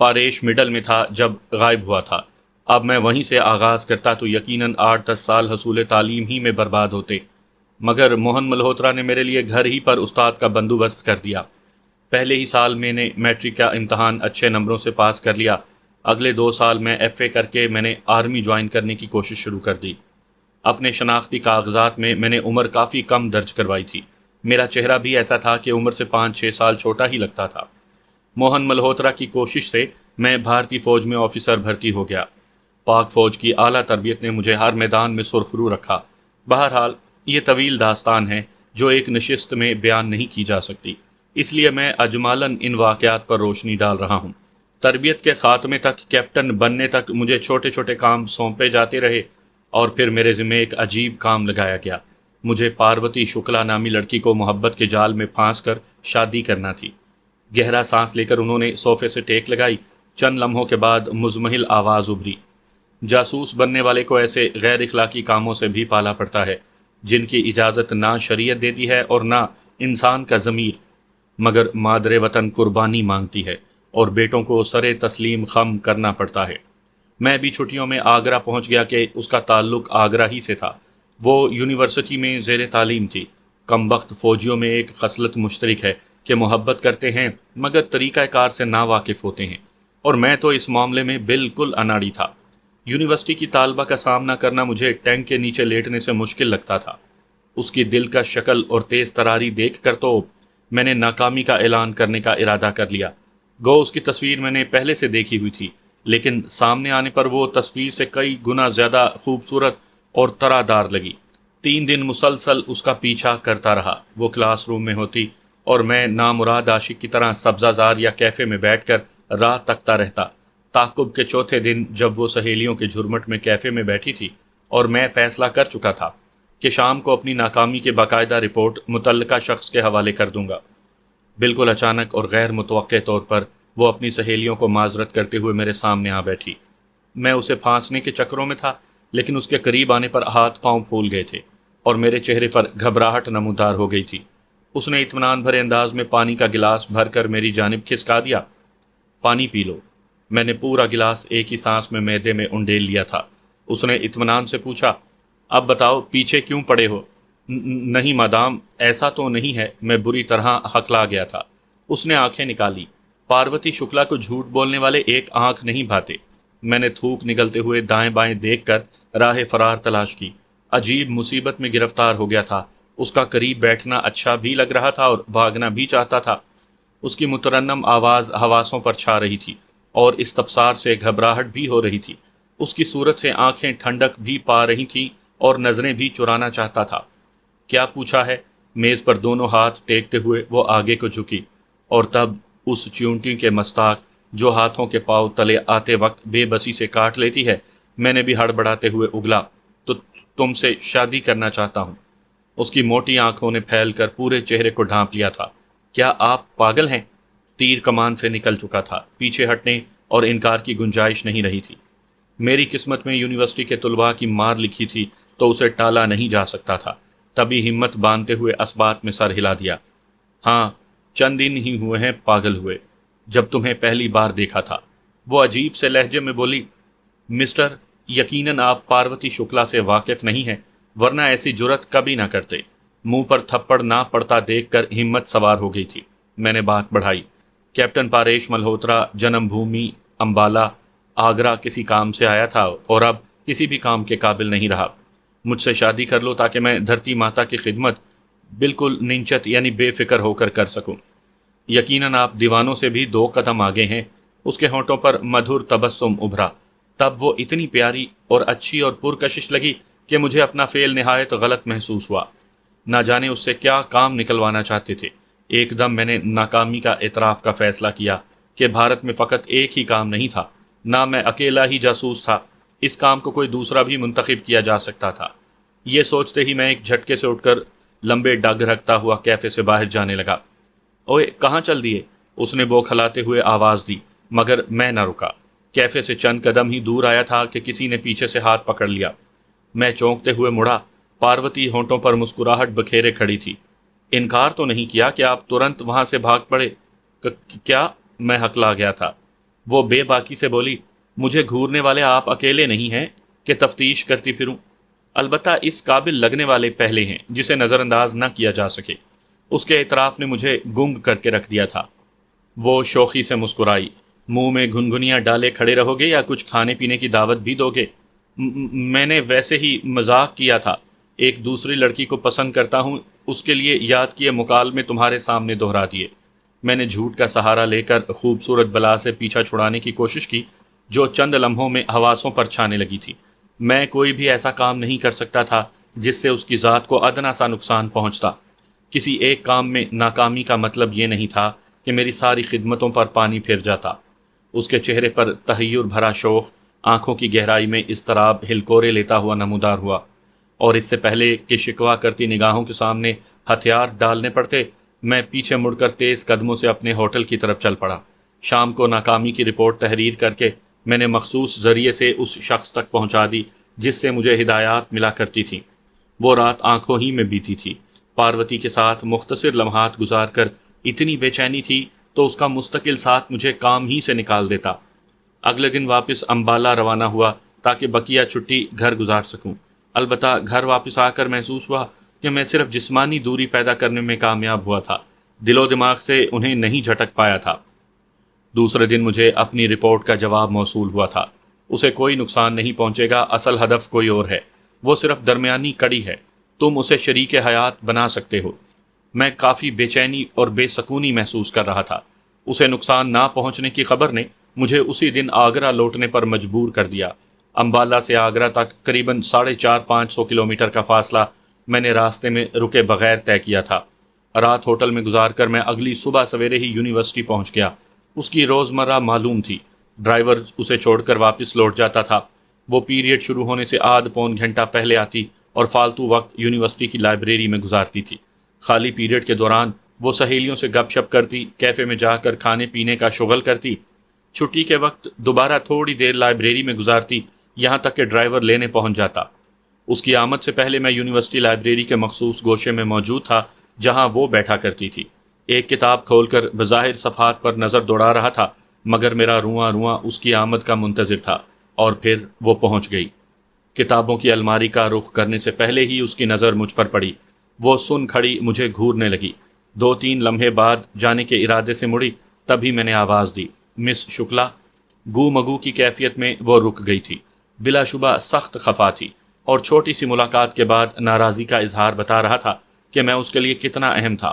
Paresh middle میں تھا جب غائب ہوا تھا۔ اب میں وہیں سے آغاز کرتا تو یقیناً 8-10 سال حصول تعلیم ہی میں برباد ہوتے، مگر موہن ملہوترا نے میرے لیے گھر ہی پر استاد کا بندوبست کر دیا۔ پہلے ہی سال میں نے میٹرک کا امتحان اچھے نمبروں سے پاس کر لیا۔ اگلے 2 سال میں ایف اے کر کے میں نے آرمی جوائن کرنے کی کوشش شروع کر دی۔ اپنے شناختی کاغذات میں نے عمر کافی کم درج کروائی تھی۔ میرا چہرہ بھی ایسا تھا کہ عمر سے 5-6 سال چھوٹا ہی لگتا تھا۔ موہن ملہوترا کی کوشش سے میں بھارتی فوج میں آفیسر بھرتی ہو گیا۔ پاک فوج کی اعلیٰ تربیت نے مجھے ہر میدان میں سرخرو رکھا۔ بہرحال یہ طویل داستان ہے جو ایک نشست میں بیان نہیں کی جا سکتی، اس لیے میں اجمالاً ان واقعات پر روشنی ڈال رہا ہوں۔ تربیت کے خاتمے تک، کیپٹن بننے تک مجھے چھوٹے چھوٹے کام سونپے جاتے رہے، اور پھر میرے ذمہ ایک عجیب کام لگایا گیا۔ مجھے پاروتی شکلا نامی لڑکی کو محبت کے جال میں پھانس کر شادی کرنا تھی۔ گہرا سانس لے کر انہوں نے صوفے سے ٹیک لگائی۔ چند لمحوں کے بعد مزمحل آواز ابھری، جاسوس بننے والے کو ایسے غیر اخلاقی کاموں سے بھی پالا پڑتا ہے جن کی اجازت نہ شریعت دیتی ہے اور نہ انسان کا ضمیر، مگر مادر وطن قربانی مانگتی ہے اور بیٹوں کو سرے تسلیم خم کرنا پڑتا ہے۔ میں بھی چھٹیوں میں آگرہ پہنچ گیا کہ اس کا تعلق آگرہ ہی سے تھا۔ وہ یونیورسٹی میں زیر تعلیم تھی۔ کمبخت فوجیوں میں ایک خصلت مشترک ہے کہ محبت کرتے ہیں مگر طریقہ کار سے نا واقف ہوتے ہیں، اور میں تو اس معاملے میں بالکل اناڑی تھا۔ یونیورسٹی کی طالبہ کا سامنا کرنا مجھے ٹینک کے نیچے لیٹنے سے مشکل لگتا تھا۔ اس کی دل کا شکل اور تیز تراری دیکھ کر تو میں نے ناکامی کا اعلان کرنے کا ارادہ کر لیا۔ گو اس کی تصویر میں نے پہلے سے دیکھی ہوئی تھی، لیکن سامنے آنے پر وہ تصویر سے کئی گنا زیادہ خوبصورت اور طرح دار لگی۔ 3 دن مسلسل اس کا پیچھا کرتا رہا۔ وہ کلاس روم میں ہوتی اور میں نامراد عاشق کی طرح سبزہ زار یا کیفے میں بیٹھ کر راہ تکتا رہتا۔ تعاقب کے چوتھے دن جب وہ سہیلیوں کے جھرمٹ میں کیفے میں بیٹھی تھی اور میں فیصلہ کر چکا تھا کہ شام کو اپنی ناکامی کی باقاعدہ رپورٹ متعلقہ شخص کے حوالے کر دوں گا، بالکل اچانک اور غیر متوقع طور پر وہ اپنی سہیلیوں کو معذرت کرتے ہوئے میرے سامنے آ بیٹھی۔ میں اسے پھانسنے کے چکروں میں تھا، لیکن اس کے قریب آنے پر ہاتھ پاؤں پھول گئے تھے اور میرے چہرے پر گھبراہٹ نمودار ہو گئی تھی۔ اس نے اطمینان بھرے انداز میں پانی کا گلاس بھر کر میری جانب کھسکا دیا۔ پانی پی لو۔ میں نے پورا گلاس ایک ہی سانس میں معدے میں انڈیل لیا تھا۔ اس نے اطمینان سے پوچھا، اب بتاؤ پیچھے کیوں پڑے ہو؟ نہیں مادام، ایسا تو نہیں ہے، میں بری طرح ہکلا گیا تھا۔ اس نے آنکھیں نکالی۔ پاروتی شکلا کو جھوٹ بولنے والے ایک آنکھ نہیں بھاتے۔ میں نے تھوک نگلتے ہوئے دائیں بائیں دیکھ کر راہ فرار تلاش کی۔ عجیب مصیبت میں گرفتار ہو گیا تھا۔ اس کا قریب بیٹھنا اچھا بھی لگ رہا تھا اور بھاگنا بھی چاہتا تھا۔ اس کی مترنم آواز حواسوں پر چھا رہی تھی اور استفسار سے گھبراہٹ بھی ہو رہی تھی۔ اس کی صورت سے آنکھیں ٹھنڈک بھی پا رہی تھیں اور نظریں بھی چرانا چاہتا تھا۔ کیا پوچھا ہے؟ میز پر دونوں ہاتھ ٹیکتے ہوئے وہ آگے کو جھکی، اور تب اس چیونٹی کے مستاق جو ہاتھوں کے پاؤں تلے آتے وقت بے بسی سے کاٹ لیتی ہے، میں نے بھی ہڑبڑاتے ہوئے اگلا، تو تم سے شادی کرنا چاہتا ہوں۔ اس کی موٹی آنکھوں نے پھیل کر پورے چہرے کو ڈھانپ لیا تھا۔ کیا آپ پاگل ہیں؟ تیر کمان سے نکل چکا تھا، پیچھے ہٹنے اور انکار کی گنجائش نہیں رہی تھی۔ میری قسمت میں یونیورسٹی کے طلباء کی مار لکھی تھی تو اسے ٹالا نہیں جا سکتا تھا۔ تبھی ہمت باندھتے ہوئے اسبات میں سر ہلا دیا۔ ہاں، چند دن ہی ہوئے ہیں پاگل ہوئے، جب تمہیں پہلی بار دیکھا تھا۔ وہ عجیب سے لہجے میں بولی، مسٹر، یقیناً آپ پاروتی شکلا سے واقف نہیں ہیں، ورنہ ایسی جرت کبھی نہ کرتے۔ منہ پر تھپڑ نہ پڑتا دیکھ کر ہمت سوار ہو گئی تھی۔ میں نے بات بڑھائی، کیپٹن پاریش ملہوترا جنم بھومی امبالہ آگرہ کسی کام سے آیا تھا اور اب کسی بھی کام کے قابل نہیں رہا۔ مجھ سے شادی کر لو تاکہ میں دھرتی ماتا کی خدمت بالکل ننچت یعنی بے فکر ہو کر کر سکوں۔ یقیناً آپ دیوانوں سے بھی 2 قدم آگے ہیں۔ اس کے ہونٹوں پر مدھر تبسم ابھرا۔ تب وہ اتنی پیاری اور اچھی اور پرکشش لگی کہ مجھے اپنا فعل نہایت غلط محسوس ہوا۔ نہ جانے اس سے کیا کام نکلوانا چاہتے تھے۔ ایک دم میں نے ناکامی کا اعتراف کا فیصلہ کیا کہ بھارت میں فقط ایک ہی کام نہیں تھا، نہ میں اکیلا ہی جاسوس تھا، اس کام کو کوئی دوسرا بھی منتخب کیا جا سکتا تھا۔ یہ سوچتے ہی میں ایک جھٹکے سے اٹھ کر لمبے ڈگ رکھتا ہوا کیفے سے باہر جانے لگا۔ اوئے، کہاں چل دیے؟ اس نے بوکھلاتے ہوئے آواز دی، مگر میں نہ رکا۔ کیفے سے چند قدم ہی دور آیا تھا کہ کسی نے پیچھے سے ہاتھ پکڑ لیا۔ میں چونکتے ہوئے مڑا۔ پاروتی ہونٹوں پر مسکراہٹ بکھیرے کھڑی تھی۔ انکار تو نہیں کیا کہ آپ ترنت وہاں سے بھاگ پڑے؟ کیا؟ میں ہکلا گیا تھا۔ وہ بے باکی سے بولی، مجھے گھورنے والے آپ اکیلے نہیں ہیں کہ تفتیش کرتی پھروں، البتہ اس قابل لگنے والے پہلے ہیں جسے نظر انداز نہ کیا جا سکے۔ اس کے اعتراف نے مجھے گنگ کر کے رکھ دیا تھا۔ وہ شوخی سے مسکرائی، منہ میں گھنگھنیاں ڈالے کھڑے رہو گے یا کچھ کھانے پینے کی دعوت بھی دو گے؟ میں نے ویسے ہی مذاق کیا تھا، ایک دوسری لڑکی کو پسند کرتا ہوں، اس کے لیے یاد کیے مکالمے تمہارے سامنے دہرا دیے۔ میں نے جھوٹ کا سہارا لے کر خوبصورت بلا سے پیچھا چھڑانے کی کوشش کی جو چند لمحوں میں حواسوں پر چھانے لگی تھی۔ میں کوئی بھی ایسا کام نہیں کر سکتا تھا جس سے اس کی ذات کو ادنا سا نقصان پہنچتا۔ کسی ایک کام میں ناکامی کا مطلب یہ نہیں تھا کہ میری ساری خدمتوں پر پانی پھر جاتا۔ اس کے چہرے پر تحیر بھرا شوق آنکھوں کی گہرائی میں اضطراب ہلکورے لیتا ہوا نمودار ہوا، اور اس سے پہلے کہ شکوا کرتی نگاہوں کے سامنے ہتھیار ڈالنے پڑتے، میں پیچھے مڑ کر تیز قدموں سے اپنے ہوٹل کی طرف چل پڑا۔ شام کو ناکامی کی رپورٹ تحریر کر کے میں نے مخصوص ذریعے سے اس شخص تک پہنچا دی جس سے مجھے ہدایات ملا کرتی تھیں۔ وہ رات آنکھوں ہی میں بیتی تھی۔ پاروتی کے ساتھ مختصر لمحات گزار کر اتنی بے چینی تھی تو اس کا مستقل ساتھ مجھے کام ہی سے نکال دیتا۔ اگلے دن واپس امبالہ روانہ ہوا تاکہ بقیہ چھٹی گھر گزار سکوں۔ البتہ گھر واپس آ کر محسوس ہوا کہ میں صرف جسمانی دوری پیدا کرنے میں کامیاب ہوا تھا، دل و دماغ سے انہیں نہیں جھٹک پایا تھا۔ دوسرے دن مجھے اپنی رپورٹ کا جواب موصول ہوا تھا۔ اسے کوئی نقصان نہیں پہنچے گا، اصل ہدف کوئی اور ہے، وہ صرف درمیانی کڑی ہے، تم اسے شریک حیات بنا سکتے ہو۔ میں کافی بے چینی اور بے سکونی محسوس کر رہا تھا۔ اسے نقصان نہ پہنچنے کی خبر نے مجھے اسی دن آگرہ لوٹنے پر مجبور کر دیا۔ امبالہ سے آگرہ تک قریباً 450-500 کلومیٹر کا فاصلہ میں نے راستے میں رکے بغیر طے کیا تھا۔ رات ہوٹل میں گزار کر میں اگلی صبح سویرے ہی یونیورسٹی پہنچ گیا۔ اس کی روزمرہ معلوم تھی، ڈرائیور اسے چھوڑ کر واپس لوٹ جاتا تھا۔ وہ پیریڈ شروع ہونے سے آدھ پون گھنٹہ پہلے آتی اور فالتو وقت یونیورسٹی کی لائبریری میں گزارتی تھی۔ خالی پیریڈ کے دوران وہ سہیلیوں سے گپ شپ کرتی، کیفے میں جا کر کھانے پینے کا شغل کرتی۔ چھٹی کے وقت دوبارہ تھوڑی دیر لائبریری میں گزارتی، یہاں تک کہ ڈرائیور لینے پہنچ جاتا۔ اس کی آمد سے پہلے میں یونیورسٹی لائبریری کے مخصوص گوشے میں موجود تھا جہاں وہ بیٹھا کرتی تھی۔ ایک کتاب کھول کر بظاہر صفحات پر نظر دوڑا رہا تھا، مگر میرا رواں رواں اس کی آمد کا منتظر تھا، اور پھر وہ پہنچ گئی۔ کتابوں کی الماری کا رخ کرنے سے پہلے ہی اس کی نظر مجھ پر پڑی۔ وہ سن کھڑی مجھے گھورنے لگی۔ 2-3 لمحے بعد جانے کے ارادے سے مڑی، تبھی میں نے آواز دی، مس شکلا۔ گو مگو کی کیفیت میں وہ رک گئی تھی، بلا شبہ سخت خفا تھی، اور چھوٹی سی ملاقات کے بعد ناراضی کا اظہار بتا رہا تھا کہ میں اس کے لیے کتنا اہم تھا۔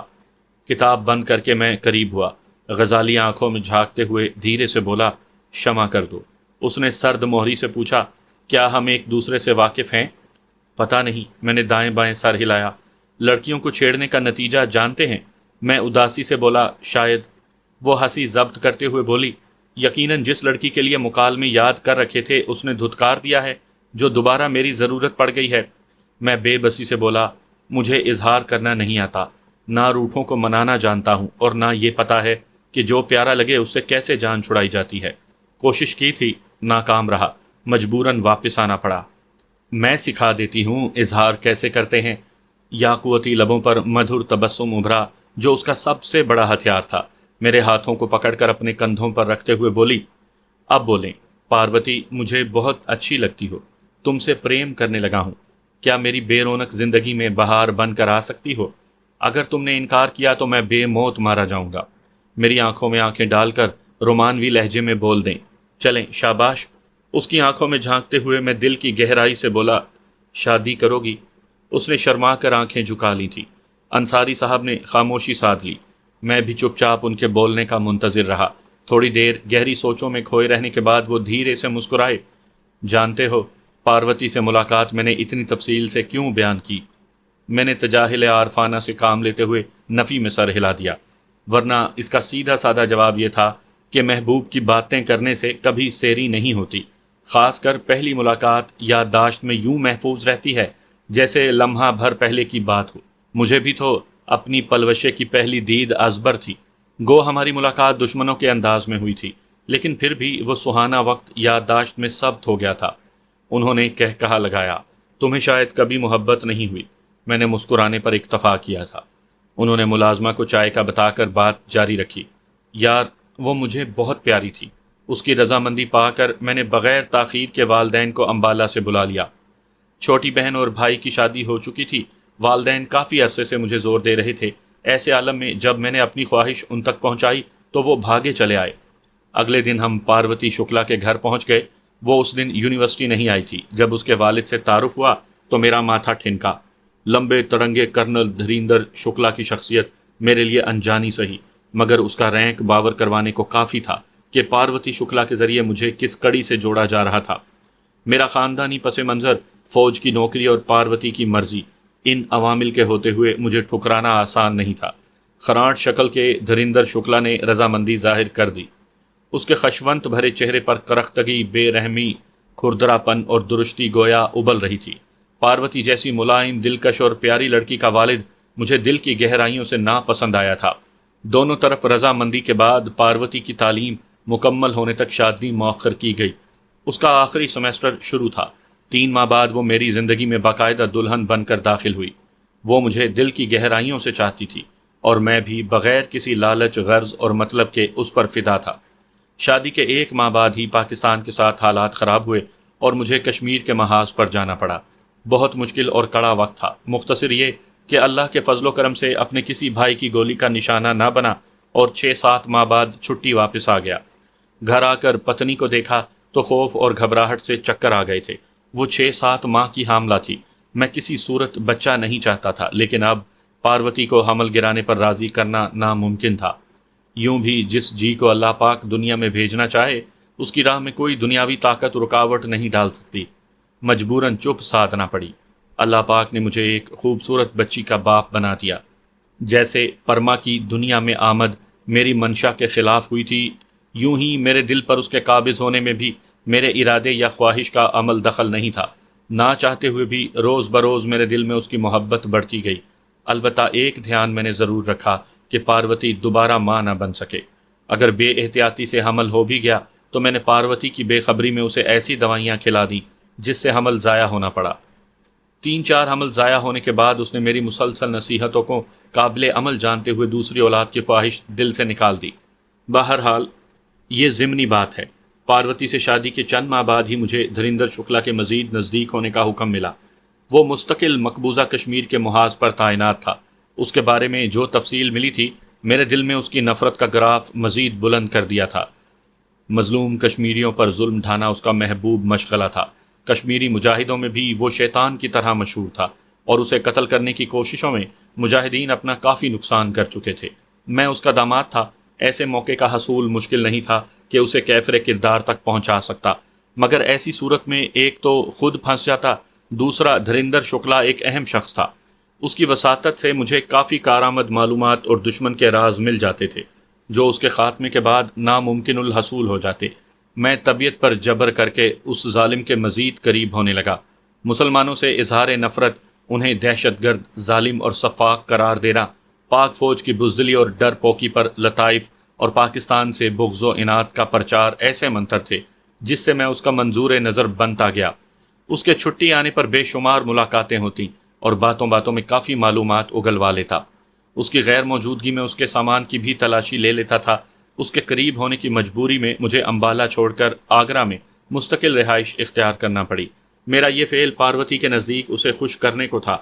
کتاب بند کر کے میں قریب ہوا، غزالی آنکھوں میں جھانکتے ہوئے دھیرے سے بولا، شمع کر دو۔ اس نے سرد مہری سے پوچھا، کیا ہم ایک دوسرے سے واقف ہیں؟ پتہ نہیں، میں نے دائیں بائیں سر ہلایا۔ لڑکیوں کو چھیڑنے کا نتیجہ جانتے ہیں؟ میں اداسی سے بولا، شاید۔ وہ ہنسی ضبط کرتے ہوئے بولی، یقیناً جس لڑکی کے لیے مکالمے یاد کر رکھے تھے اس نے دھتکار دیا ہے، جو دوبارہ میری ضرورت پڑ گئی ہے۔ میں بے بسی سے بولا، مجھے اظہار کرنا نہیں آتا، نہ روٹھوں کو منانا جانتا ہوں، اور نہ یہ پتا ہے کہ جو پیارا لگے اس سے کیسے جان چھڑائی جاتی ہے۔ کوشش کی تھی، ناکام رہا، مجبوراً واپس آنا پڑا۔ میں سکھا دیتی ہوں اظہار کیسے کرتے ہیں۔ یاقوتی لبوں پر مدھر تبسم ابھرا جو اس کا سب سے بڑا ہتھیار تھا۔ میرے ہاتھوں کو پکڑ کر اپنے کندھوں پر رکھتے ہوئے بولی، اب بولیں پاروتی، مجھے بہت اچھی لگتی ہو، تم سے پریم کرنے لگا ہوں۔ کیا میری بے رونق زندگی میں بہار بن کر آ سکتی ہو؟ اگر تم نے انکار کیا تو میں بے موت مارا جاؤں گا۔ میری آنکھوں میں آنکھیں ڈال کر رومانوی لہجے میں بول دیں، چلیں شاباش۔ اس کی آنکھوں میں جھانکتے ہوئے میں دل کی گہرائی سے بولا، شادی کرو گی؟ اس نے شرما کر آنکھیں جھکا لی تھی۔ انصاری صاحب نے خاموشی ساتھ لی۔ میں بھی چپ چاپ ان کے بولنے کا منتظر رہا۔ تھوڑی دیر گہری سوچوں میں کھوئے رہنے کے بعد وہ دھیرے سے مسکرائے، جانتے ہو پاروتی سے ملاقات میں نے اتنی تفصیل سے کیوں بیان کی؟ میں نے تجاہل عارفانہ سے کام لیتے ہوئے نفی میں سر ہلا دیا، ورنہ اس کا سیدھا سادہ جواب یہ تھا کہ محبوب کی باتیں کرنے سے کبھی سیری نہیں ہوتی، خاص کر پہلی ملاقات یادداشت میں یوں محفوظ رہتی ہے جیسے لمحہ بھر پہلے کی بات ہو۔ مجھے بھی تو اپنی پلوشے کی پہلی دید ازبر تھی، گو ہماری ملاقات دشمنوں کے انداز میں ہوئی تھی، لیکن پھر بھی وہ سہانا وقت یادداشت میں ثبت ہو گیا تھا۔ انہوں نے کہا لگایا، تمہیں شاید کبھی محبت نہیں ہوئی۔ میں نے مسکرانے پر اکتفا کیا تھا۔ انہوں نے ملازمہ کو چائے کا بتا کر بات جاری رکھی، یار وہ مجھے بہت پیاری تھی، اس کی رضامندی پا کر میں نے بغیر تاخیر کے والدین کو امبالہ سے بلا لیا۔ چھوٹی بہن اور بھائی کی شادی ہو چکی تھی، والدین کافی عرصے سے مجھے زور دے رہے تھے۔ ایسے عالم میں جب میں نے اپنی خواہش ان تک پہنچائی تو وہ بھاگے چلے آئے۔ اگلے دن ہم پاروتی شکلا کے گھر پہنچ گئے۔ وہ اس دن یونیورسٹی نہیں آئی تھی۔ جب اس کے والد سے تعارف ہوا تو میرا ماتھا ٹھنکا۔ لمبے تڑنگے کرنل دھریندر شکلا کی شخصیت میرے لیے انجانی سہی، مگر اس کا رینک باور کروانے کو کافی تھا کہ پاروتی شکلا کے ذریعے مجھے کس کڑی سے جوڑا جا رہا تھا۔ میرا خاندانی پس منظر، فوج کی نوکری اور پاروتی کی مرضی، ان عوامل کے ہوتے ہوئے مجھے ٹھکرانا آسان نہیں تھا۔ خراٹ شکل کے دھریندر شکلا نے رضامندی ظاہر کر دی۔ اس کے خشونت بھرے چہرے پر کرختگی، بے رحمی، کھردرا پن اور درشتی گویا ابل رہی تھی۔ پاروتی جیسی ملائم، دلکش اور پیاری لڑکی کا والد مجھے دل کی گہرائیوں سے ناپسند آیا تھا۔ دونوں طرف رضامندی کے بعد پاروتی کی تعلیم مکمل ہونے تک شادی مؤخر کی گئی۔ اس کا آخری سیمسٹر شروع تھا۔ 3 ماہ بعد وہ میری زندگی میں باقاعدہ دلہن بن کر داخل ہوئی۔ وہ مجھے دل کی گہرائیوں سے چاہتی تھی اور میں بھی بغیر کسی لالچ، غرض اور مطلب کے اس پر فدا تھا۔ شادی کے 1 ماہ بعد ہی پاکستان کے ساتھ حالات خراب ہوئے اور مجھے کشمیر کے محاذ پر جانا پڑا۔ بہت مشکل اور کڑا وقت تھا۔ مختصر یہ کہ اللہ کے فضل و کرم سے اپنے کسی بھائی کی گولی کا نشانہ نہ بنا اور 6-7 ماہ بعد چھٹی واپس آ گیا۔ گھر آ کر پتنی کو دیکھا تو خوف اور گھبراہٹ سے چکر آ گئے تھے۔ وہ 6-7 ماہ کی حاملہ تھی۔ میں کسی صورت بچہ نہیں چاہتا تھا، لیکن اب پاروتی کو حمل گرانے پر راضی کرنا ناممکن تھا۔ یوں بھی جس جی کو اللہ پاک دنیا میں بھیجنا چاہے، اس کی راہ میں کوئی دنیاوی طاقت رکاوٹ نہیں ڈال سکتی۔ مجبوراً چپ سادھنا پڑی۔ اللہ پاک نے مجھے ایک خوبصورت بچی کا باپ بنا دیا۔ جیسے پرما کی دنیا میں آمد میری منشا کے خلاف ہوئی تھی، یوں ہی میرے دل پر اس کے قابض ہونے میں بھی میرے ارادے یا خواہش کا عمل دخل نہیں تھا۔ نہ چاہتے ہوئے بھی روز بروز میرے دل میں اس کی محبت بڑھتی گئی۔ البتہ ایک دھیان میں نے ضرور رکھا کہ پاروتی دوبارہ ماں نہ بن سکے۔ اگر بے احتیاطی سے حمل ہو بھی گیا تو میں نے پاروتی کی بے خبری میں اسے ایسی دوائیاں کھلا دی جس سے حمل ضائع ہونا پڑا۔ 3-4 حمل ضائع ہونے کے بعد اس نے میری مسلسل نصیحتوں کو قابل عمل جانتے ہوئے دوسری اولاد کی خواہش دل سے نکال دی۔ بہرحال یہ ضمنی بات ہے۔ پاروتی سے شادی کے چند ماہ بعد ہی مجھے دھریندر شکلا کے مزید نزدیک ہونے کا حکم ملا۔ وہ مستقل مقبوضہ کشمیر کے محاذ پر تعینات تھا۔ اس کے بارے میں جو تفصیل ملی تھی، میرے دل میں اس کی نفرت کا گراف مزید بلند کر دیا تھا۔ مظلوم کشمیریوں پر ظلم ڈھانا اس کا محبوب مشغلہ تھا۔ کشمیری مجاہدوں میں بھی وہ شیطان کی طرح مشہور تھا اور اسے قتل کرنے کی کوششوں میں مجاہدین اپنا کافی نقصان کر چکے تھے۔ میں اس کا داماد تھا۔ ایسے موقع کا حصول مشکل نہیں تھا کہ اسے کیفر کردار تک پہنچا سکتا، مگر ایسی صورت میں ایک تو خود پھنس جاتا، دوسرا دھریندر شکلا ایک اہم شخص تھا۔ اس کی وساطت سے مجھے کافی کارآمد معلومات اور دشمن کے راز مل جاتے تھے جو اس کے خاتمے کے بعد ناممکن الحصول ہو جاتے۔ میں طبیعت پر جبر کر کے اس ظالم کے مزید قریب ہونے لگا۔ مسلمانوں سے اظہار نفرت، انہیں دہشت گرد، ظالم اور سفاک قرار دینا، پاک فوج کی بزدلی اور ڈر پوکی پر لطائف اور پاکستان سے بغض و عناد کا پرچار ایسے منتر تھے جس سے میں اس کا منظور نظر بنتا گیا۔ اس کے چھٹی آنے پر بے شمار ملاقاتیں ہوتی اور باتوں باتوں میں کافی معلومات اگلوا لیتا۔ اس کی غیر موجودگی میں اس کے سامان کی بھی تلاشی لے لیتا تھا۔ اس کے قریب ہونے کی مجبوری میں مجھے امبالہ چھوڑ کر آگرہ میں مستقل رہائش اختیار کرنا پڑی۔ میرا یہ فعل پاروتی کے نزدیک اسے خوش کرنے کو تھا۔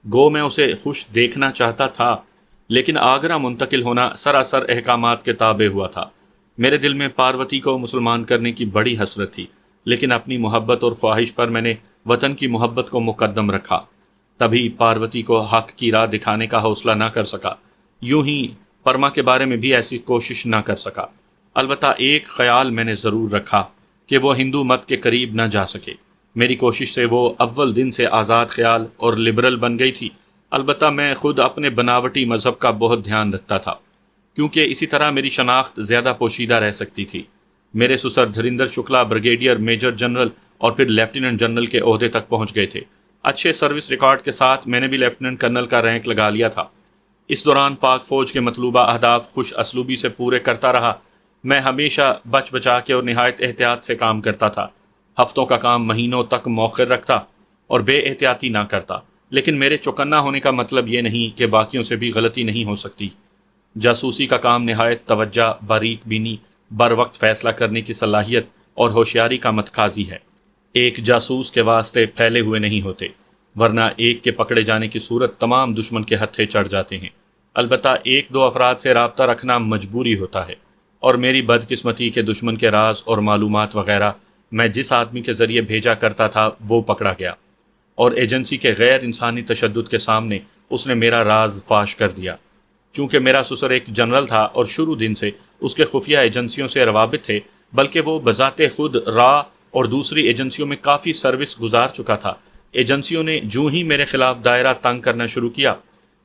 گو میں اسے خوش دیکھنا چاہتا تھا، لیکن آگرہ منتقل ہونا سراسر احکامات کے تابع ہوا تھا۔ میرے دل میں پاروتی کو مسلمان کرنے کی بڑی حسرت تھی، لیکن اپنی محبت اور خواہش پر میں نے وطن کی محبت کو مقدم رکھا۔ تبھی پاروتی کو حق کی راہ دکھانے کا حوصلہ نہ کر سکا، یوں ہی پرما کے بارے میں بھی ایسی کوشش نہ کر سکا۔ البتہ ایک خیال میں نے ضرور رکھا کہ وہ ہندو مت کے قریب نہ جا سکے۔ میری کوشش سے وہ اول دن سے آزاد خیال اور لبرل بن گئی تھی۔ البتہ میں خود اپنے بناوٹی مذہب کا بہت دھیان رکھتا تھا، کیونکہ اسی طرح میری شناخت زیادہ پوشیدہ رہ سکتی تھی۔ میرے سسر Dhirendra Shukla brigadier major general اور پھر لیفٹیننٹ جنرل کے عہدے تک پہنچ گئے تھے۔ اچھے سروس ریکارڈ کے ساتھ میں نے بھی لیفٹیننٹ کرنل کا رینک لگا لیا تھا۔ اس دوران پاک فوج کے مطلوبہ اہداف خوش اسلوبی سے پورے کرتا رہا۔ میں ہمیشہ بچ بچا کے اور نہایت احتیاط سے کام کرتا تھا۔ ہفتوں کا کام مہینوں تک مؤخر رکھتا اور بے احتیاطی نہ کرتا، لیکن میرے چوکنا ہونے کا مطلب یہ نہیں کہ باقیوں سے بھی غلطی نہیں ہو سکتی۔ جاسوسی کا کام نہایت توجہ، باریک بینی، بر وقت فیصلہ کرنے کی صلاحیت اور ہوشیاری کا متقاضی ہے۔ ایک جاسوس کے واسطے پھیلے ہوئے نہیں ہوتے، ورنہ ایک کے پکڑے جانے کی صورت تمام دشمن کے ہتھے چڑھ جاتے ہیں۔ البتہ ایک دو افراد سے رابطہ رکھنا مجبوری ہوتا ہے، اور میری بدقسمتی کے دشمن کے راز اور معلومات وغیرہ میں جس آدمی کے ذریعے بھیجا کرتا تھا وہ پکڑا گیا، اور ایجنسی کے غیر انسانی تشدد کے سامنے اس نے میرا راز فاش کر دیا۔ چونکہ میرا سسر ایک جنرل تھا اور شروع دن سے اس کے خفیہ ایجنسیوں سے روابط تھے، بلکہ وہ بذات خود را اور دوسری ایجنسیوں میں کافی سروس گزار چکا تھا، ایجنسیوں نے جو ہی میرے خلاف دائرہ تنگ کرنا شروع کیا،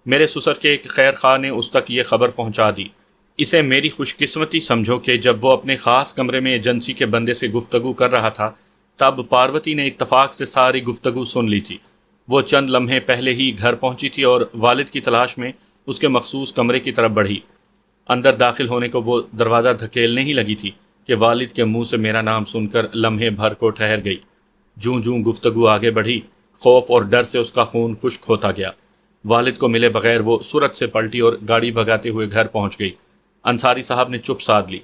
میرے سسر کے ایک خیر خواہ نے اس تک یہ خبر پہنچا دی۔ اسے میری خوش قسمتی سمجھو کہ جب وہ اپنے خاص کمرے میں ایجنسی کے بندے سے گفتگو کر رہا تھا، تب پاروتی نے اتفاق سے ساری گفتگو سن لی تھی۔ وہ چند لمحے پہلے ہی گھر پہنچی تھی اور والد کی تلاش میں اس کے مخصوص کمرے کی طرف بڑھی۔ اندر داخل ہونے کو وہ دروازہ دھکیلنے ہی لگی تھی کہ والد کے منہ سے میرا نام سن کر لمحے بھر کو ٹھہر گئی۔ جوں جوں گفتگو آگے بڑھی، خوف اور ڈر سے اس کا خون خشک ہوتا گیا۔ والد کو ملے بغیر وہ سرعت سے پلٹی اور گاڑی بھگاتے ہوئے گھر پہنچ گئی۔ انصاری صاحب نے چپ سادھ لی،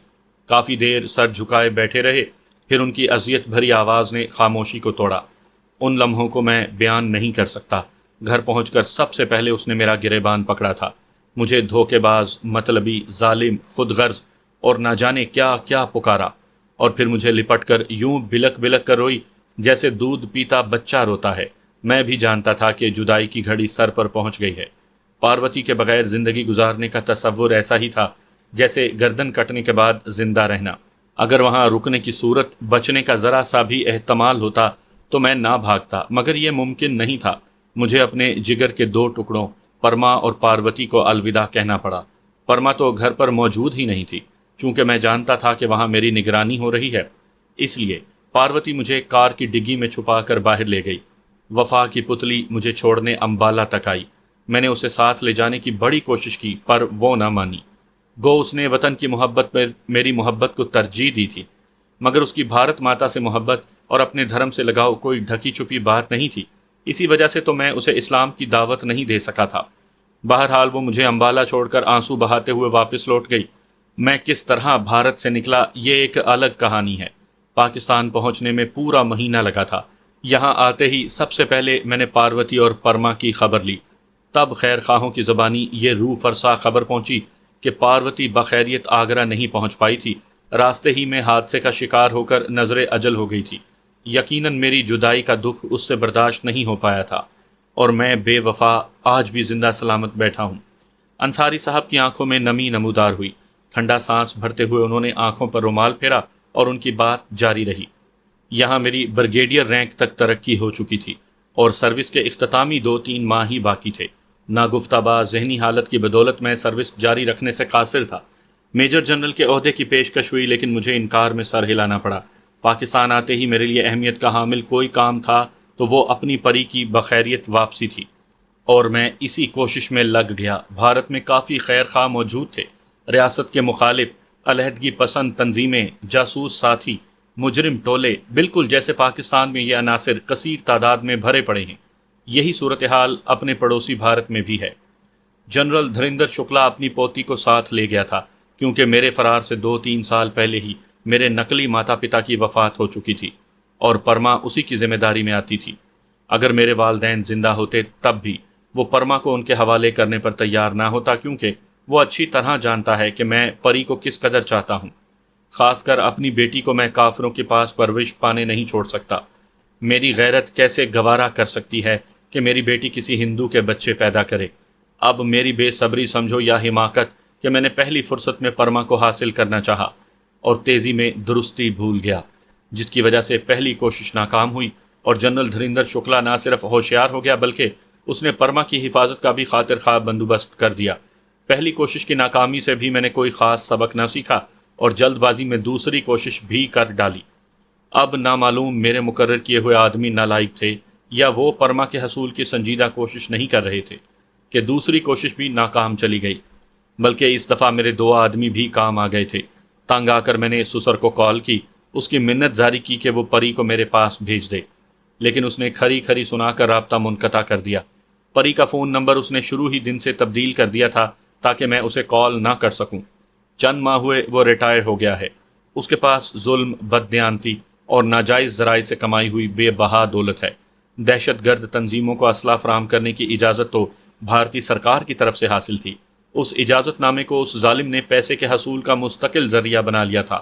کافی دیر سر جھکائے بیٹھے رہے، پھر ان کی اذیت بھری آواز نے خاموشی کو توڑا۔ ان لمحوں کو میں بیان نہیں کر سکتا۔ گھر پہنچ کر سب سے پہلے اس نے میرا گریبان پکڑا تھا، مجھے دھوکے باز، مطلبی، ظالم، خود غرض اور نہ جانے کیا کیا پکارا، اور پھر مجھے لپٹ کر یوں بلک بلک کر روئی جیسے دودھ پیتا بچہ روتا ہے۔ میں بھی جانتا تھا کہ جدائی کی گھڑی سر پر پہنچ گئی ہے۔ پاروتی کے بغیر زندگی گزارنے کا تصور ایسا ہی تھا جیسے گردن کٹنے کے بعد زندہ رہنا۔ اگر وہاں رکنے کی صورت، بچنے کا ذرا سا بھی احتمال ہوتا تو میں نہ بھاگتا، مگر یہ ممکن نہیں تھا۔ مجھے اپنے جگر کے دو ٹکڑوں پرما اور پاروتی کو الوداع کہنا پڑا۔ پرما تو گھر پر موجود ہی نہیں تھی، چونکہ میں جانتا تھا کہ وہاں میری نگرانی ہو رہی ہے، اس لیے پاروتی مجھے کار کی ڈگی میں چھپا کر باہر لے گئی۔ وفا کی پتلی مجھے چھوڑنے امبالہ تک آئی۔ میں نے اسے ساتھ لے جانے کی بڑی کوشش کی، پر وہ نہ مانی۔ گو اس نے وطن کی محبت پر میری محبت کو ترجیح دی تھی، مگر اس کی بھارت ماتا سے محبت اور اپنے دھرم سے لگاؤ کوئی ڈھکی چھپی بات نہیں تھی۔ اسی وجہ سے تو میں اسے اسلام کی دعوت نہیں دے سکا تھا۔ بہرحال وہ مجھے امبالہ چھوڑ کر آنسو بہاتے ہوئے واپس لوٹ گئی۔ میں کس طرح بھارت سے نکلا یہ ایک الگ کہانی ہے۔ پاکستان پہنچنے میں پورا مہینہ لگا تھا۔ یہاں آتے ہی سب سے پہلے میں نے پاروتی اور پرما کی خبر لی۔ تب خیر خواہوں کی زبانی یہ روح فرسا خبر پہنچی کہ پاروتی بخیریت آگرہ نہیں پہنچ پائی تھی، راستے ہی میں حادثے کا شکار ہو کر نظر اجل ہو گئی تھی۔ یقیناً میری جدائی کا دکھ اس سے برداشت نہیں ہو پایا تھا، اور میں بے وفا آج بھی زندہ سلامت بیٹھا ہوں۔ انصاری صاحب کی آنکھوں میں نمی نمودار ہوئی۔ ٹھنڈا سانس بھرتے ہوئے انہوں نے آنکھوں پر رومال پھیرا اور ان کی بات جاری رہی۔ یہاں میری بریگیڈیئر رینک تک ترقی ہو چکی تھی، اور سروس کے اختتامی 2-3 ماہ ہی باقی تھے۔ ناگفتہ باز ذہنی حالت کی بدولت میں سروس جاری رکھنے سے قاصر تھا۔ میجر جنرل کے عہدے کی پیشکش ہوئی، لیکن مجھے انکار میں سر ہلانا پڑا۔ پاکستان آتے ہی میرے لیے اہمیت کا حامل کوئی کام تھا تو وہ اپنی پری کی بخیریت واپسی تھی، اور میں اسی کوشش میں لگ گیا۔ بھارت میں کافی خیر خواہ موجود تھے، ریاست کے مخالف، علیحدگی پسند تنظیمیں، جاسوس ساتھی، مجرم ٹولے، بالکل جیسے پاکستان میں یہ عناصر کثیر تعداد میں بھرے پڑے ہیں۔ یہی صورتحال اپنے پڑوسی بھارت میں بھی ہے۔ جنرل دھریندر شکلا اپنی پوتی کو ساتھ لے گیا تھا، کیونکہ میرے فرار سے 2-3 سال پہلے ہی میرے نقلی ماتا پتا کی وفات ہو چکی تھی، اور پرما اسی کی ذمہ داری میں آتی تھی۔ اگر میرے والدین زندہ ہوتے تب بھی وہ پرما کو ان کے حوالے کرنے پر تیار نہ ہوتا، کیونکہ وہ اچھی طرح جانتا ہے کہ میں پری کو کس قدر چاہتا ہوں۔ خاص کر اپنی بیٹی کو میں کافروں کے پاس پرورش پانے نہیں چھوڑ سکتا۔ میری غیرت کیسے گوارا کر سکتی ہے کہ میری بیٹی کسی ہندو کے بچے پیدا کرے؟ اب میری بے صبری سمجھو یا حماقت کہ میں نے پہلی فرصت میں پرما کو حاصل کرنا چاہا اور تیزی میں درستی بھول گیا، جس کی وجہ سے پہلی کوشش ناکام ہوئی، اور جنرل دھریندر شکلا نہ صرف ہوشیار ہو گیا بلکہ اس نے پرما کی حفاظت کا بھی خاطر خواہ بندوبست کر دیا۔ پہلی کوشش کی ناکامی سے بھی میں نے کوئی خاص سبق نہ سیکھا، اور جلد بازی میں دوسری کوشش بھی کر ڈالی۔ اب نامعلوم میرے مقرر کیے ہوئے آدمی نالائق تھے، یا وہ پرما کے حصول کی سنجیدہ کوشش نہیں کر رہے تھے، کہ دوسری کوشش بھی ناکام چلی گئی۔ بلکہ اس دفعہ میرے 2 آدمی بھی کام آ گئے تھے۔ تنگ آ کر میں نے سسر کو کال کی، اس کی منت جاری کی کہ وہ پری کو میرے پاس بھیج دے، لیکن اس نے کھری کھری سنا کر رابطہ منقطع کر دیا۔ پری کا فون نمبر اس نے شروع ہی دن سے تبدیل کر دیا تھا تاکہ میں اسے کال نہ کر سکوں۔ چند ماہ ہوئے وہ ریٹائر ہو گیا ہے۔ اس کے پاس ظلم، بددیانتی اور ناجائز ذرائع سے کمائی ہوئی بے بہا دولت ہے۔ دہشت گرد تنظیموں کو اسلحہ فراہم کرنے کی اجازت تو بھارتی سرکار کی طرف سے حاصل تھی۔ اس اجازت نامے کو اس ظالم نے پیسے کے حصول کا مستقل ذریعہ بنا لیا تھا۔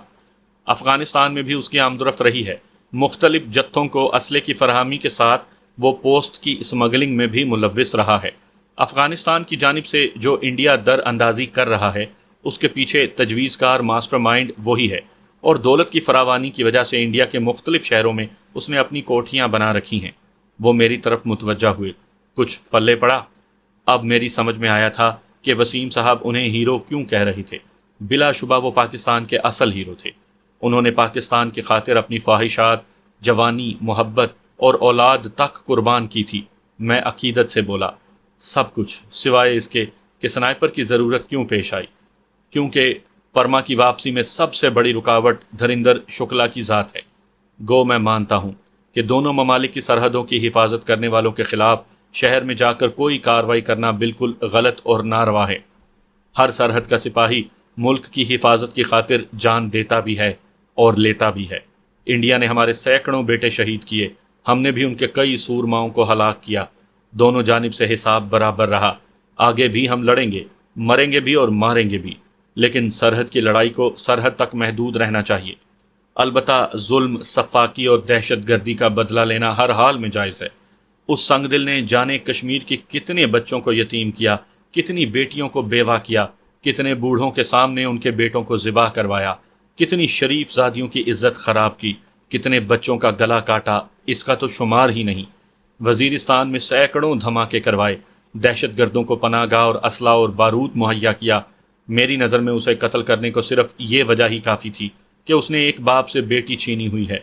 افغانستان میں بھی اس کی آمد و رفت رہی ہے۔ مختلف جتھوں کو اسلحے کی فراہمی کے ساتھ وہ پوسٹ کی اسمگلنگ میں بھی ملوث رہا ہے۔ افغانستان کی جانب سے جو انڈیا در اندازی کر رہا ہے، اس کے پیچھے تجویز کار ماسٹر مائنڈ وہی ہے، اور دولت کی فراوانی کی وجہ سے انڈیا کے مختلف شہروں میں اس نے اپنی کوٹھیاں بنا رکھی ہیں۔ وہ میری طرف متوجہ ہوئے۔ کچھ پلے پڑا؟ اب میری سمجھ میں آیا تھا کہ وسیم صاحب انہیں ہیرو کیوں کہہ رہے تھے۔ بلا شبہ وہ پاکستان کے اصل ہیرو تھے۔ انہوں نے پاکستان کی خاطر اپنی خواہشات، جوانی، محبت اور اولاد تک قربان کی تھی۔ میں عقیدت سے بولا، سب کچھ، سوائے اس کے کہ سنائپر کی ضرورت کیوں پیش آئی، کیونکہ پرما کی واپسی میں سب سے بڑی رکاوٹ دھریندر شکلا کی ذات ہے۔ گو میں مانتا ہوں کہ دونوں ممالک کی سرحدوں کی حفاظت کرنے والوں کے خلاف شہر میں جا کر کوئی کارروائی کرنا بالکل غلط اور ناروا ہے۔ ہر سرحد کا سپاہی ملک کی حفاظت کی خاطر جان دیتا بھی ہے اور لیتا بھی ہے۔ انڈیا نے ہمارے سینکڑوں بیٹے شہید کیے، ہم نے بھی ان کے کئی سورماؤں کو ہلاک کیا۔ دونوں جانب سے حساب برابر رہا۔ آگے بھی ہم لڑیں گے، مریں گے بھی اور ماریں گے بھی، لیکن سرحد کی لڑائی کو سرحد تک محدود رہنا چاہیے۔ البتہ ظلم، سفاکی اور دہشت گردی کا بدلہ لینا ہر حال میں جائز ہے۔ اس سنگ دل نے جانے کشمیر کے کتنے بچوں کو یتیم کیا، کتنی بیٹیوں کو بیوہ کیا، کتنے بوڑھوں کے سامنے ان کے بیٹوں کو ذبح کروایا، کتنی شریف زادیوں کی عزت خراب کی، کتنے بچوں کا گلا کاٹا، اس کا تو شمار ہی نہیں۔ وزیرستان میں سینکڑوں دھماکے کروائے، دہشت گردوں کو پناہ گاہ اور اسلحہ اور بارود مہیا کیا۔ میری نظر میں اسے قتل کرنے کو صرف یہ وجہ ہی کافی تھی کہ اس نے ایک باپ سے بیٹی چھینی ہوئی ہے،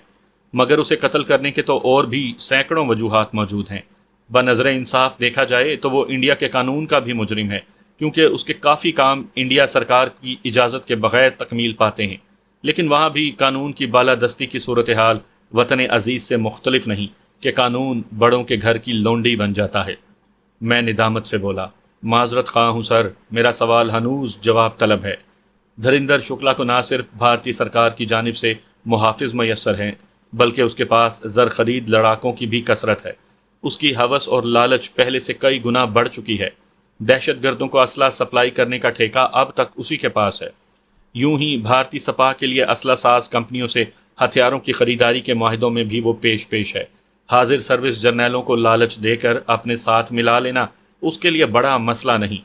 مگر اسے قتل کرنے کے تو اور بھی سینکڑوں وجوہات موجود ہیں۔ بنظر انصاف دیکھا جائے تو وہ انڈیا کے قانون کا بھی مجرم ہے، کیونکہ اس کے کافی کام انڈیا سرکار کی اجازت کے بغیر تکمیل پاتے ہیں۔ لیکن وہاں بھی قانون کی بالادستی کی صورتحال وطن عزیز سے مختلف نہیں کہ قانون بڑوں کے گھر کی لونڈی بن جاتا ہے۔ میں ندامت سے بولا، معذرت خواہ ہوں سر، میرا سوال ہنوز جواب طلب ہے۔ دھریندر شکلا کو نہ صرف بھارتی سرکار کی جانب سے محافظ میسر ہیں، بلکہ اس کے پاس زر خرید لڑاکوں کی بھی کثرت ہے۔ اس کی ہوس اور لالچ پہلے سے کئی گنا بڑھ چکی ہے۔ دہشت گردوں کو اسلحہ سپلائی کرنے کا ٹھیکہ اب تک اسی کے پاس ہے۔ یوں ہی بھارتی سپاہ کے لیے اسلحہ ساز کمپنیوں سے ہتھیاروں کی خریداری کے معاہدوں میں بھی وہ پیش ہے۔ حاضر سروس جرنیلوں کو لالچ دے کر اپنے ساتھ ملا لینا اس کے لیے بڑا مسئلہ نہیں۔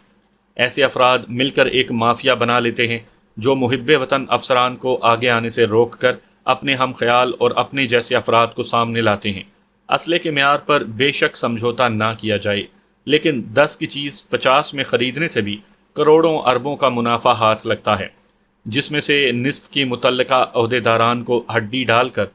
ایسے افراد مل کر ایک مافیا بنا لیتے ہیں جو محب وطن افسران کو آگے آنے سے روک کر اپنے ہم خیال اور اپنے جیسے افراد کو سامنے لاتے ہیں۔ اسلحے کے معیار پر بے شک سمجھوتا نہ کیا جائے، لیکن 10 کی چیز 50 میں خریدنے سے بھی کروڑوں اربوں کا منافع ہاتھ لگتا ہے، جس میں سے نصف کی متعلقہ عہدیداران کو ہڈی ڈال کر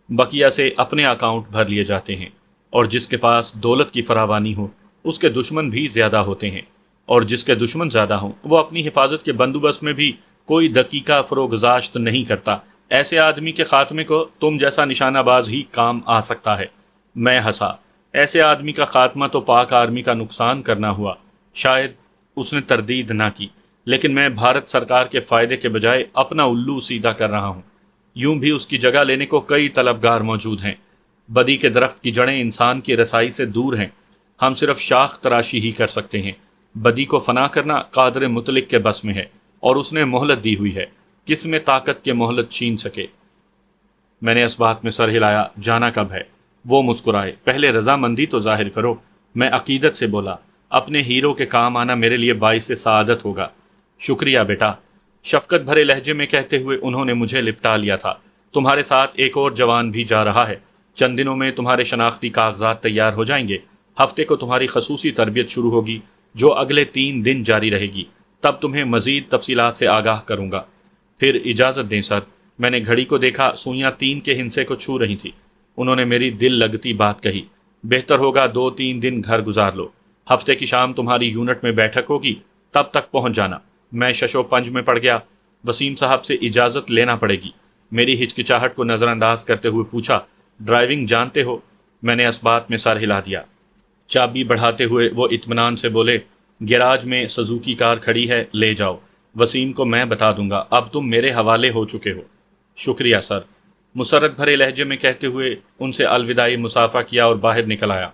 بقیہ سے اپنے اکاؤنٹ بھر لیے جاتے ہیں۔ اور جس کے پاس دولت کی فراوانی ہو، اس کے دشمن بھی زیادہ ہوتے ہیں، اور جس کے دشمن زیادہ ہوں وہ اپنی حفاظت کے بندوبست میں بھی کوئی دقیقہ فروگزاشت نہیں کرتا۔ ایسے آدمی کے خاتمے کو تم جیسا نشانہ باز ہی کام آ سکتا ہے۔ میں ہنسا۔ ایسے آدمی کا خاتمہ تو پاک آرمی کا نقصان کرنا ہوا۔ شاید اس نے تردید نہ کی، لیکن میں بھارت سرکار کے فائدے کے بجائے اپنا الو سیدھا کر رہا ہوں۔ یوں بھی اس کی جگہ لینے کو کئی طلبگار موجود ہیں۔ بدی کے درخت کی جڑیں انسان کی رسائی سے دور ہیں، ہم صرف شاخ تراشی ہی کر سکتے ہیں۔ بدی کو فنا کرنا قادر مطلق کے بس میں ہے، اور اس نے مہلت دی ہوئی ہے، کس میں طاقت کے مہلت چھین سکے۔ میں نے اس بات میں سر ہلایا، جانا کب ہے؟ وہ مسکرائے، پہلے رضامندی تو ظاہر کرو۔ میں عقیدت سے بولا، اپنے ہیرو کے کام آنا میرے لیے باعث سعادت ہوگا۔ شکریہ بیٹا، شفقت بھرے لہجے میں کہتے ہوئے انہوں نے مجھے لپٹا لیا تھا۔ تمہارے ساتھ ایک اور جوان بھی جا رہا ہے، چند دنوں میں تمہارے شناختی کاغذات تیار ہو جائیں گے۔ ہفتے کو تمہاری خصوصی تربیت شروع ہوگی جو اگلے 3 دن جاری رہے گی، تب تمہیں مزید تفصیلات سے آگاہ کروں گا۔ پھر اجازت دیں سر۔ میں نے گھڑی کو دیکھا، سوئیاں 3 کے ہندسے کو چھو رہی تھی۔ انہوں نے میری دل لگتی بات کہی، بہتر ہوگا 2-3 دن گھر گزار لو، ہفتے کی شام تمہاری یونٹ میں بیٹھک ہوگی، تب تک پہنچ جانا۔ میں ششو پنج میں پڑ گیا۔ وسیم صاحب سے اجازت لینا پڑے گی۔ میری ہچکچاہٹ کو نظر انداز کرتے ہوئے پوچھا، ڈرائیونگ جانتے ہو؟ میں نے اس بات میں سر ہلا دیا۔ چابی بڑھاتے ہوئے وہ اطمینان سے بولے، گیراج میں سزوکی کار کھڑی ہے، لے جاؤ۔ وسیم کو میں بتا دوں گا، اب تم میرے حوالے ہو چکے ہو۔ شکریہ سر، مسرت بھرے لہجے میں کہتے ہوئے ان سے الوداعی مصافحہ کیا اور باہر نکل آیا۔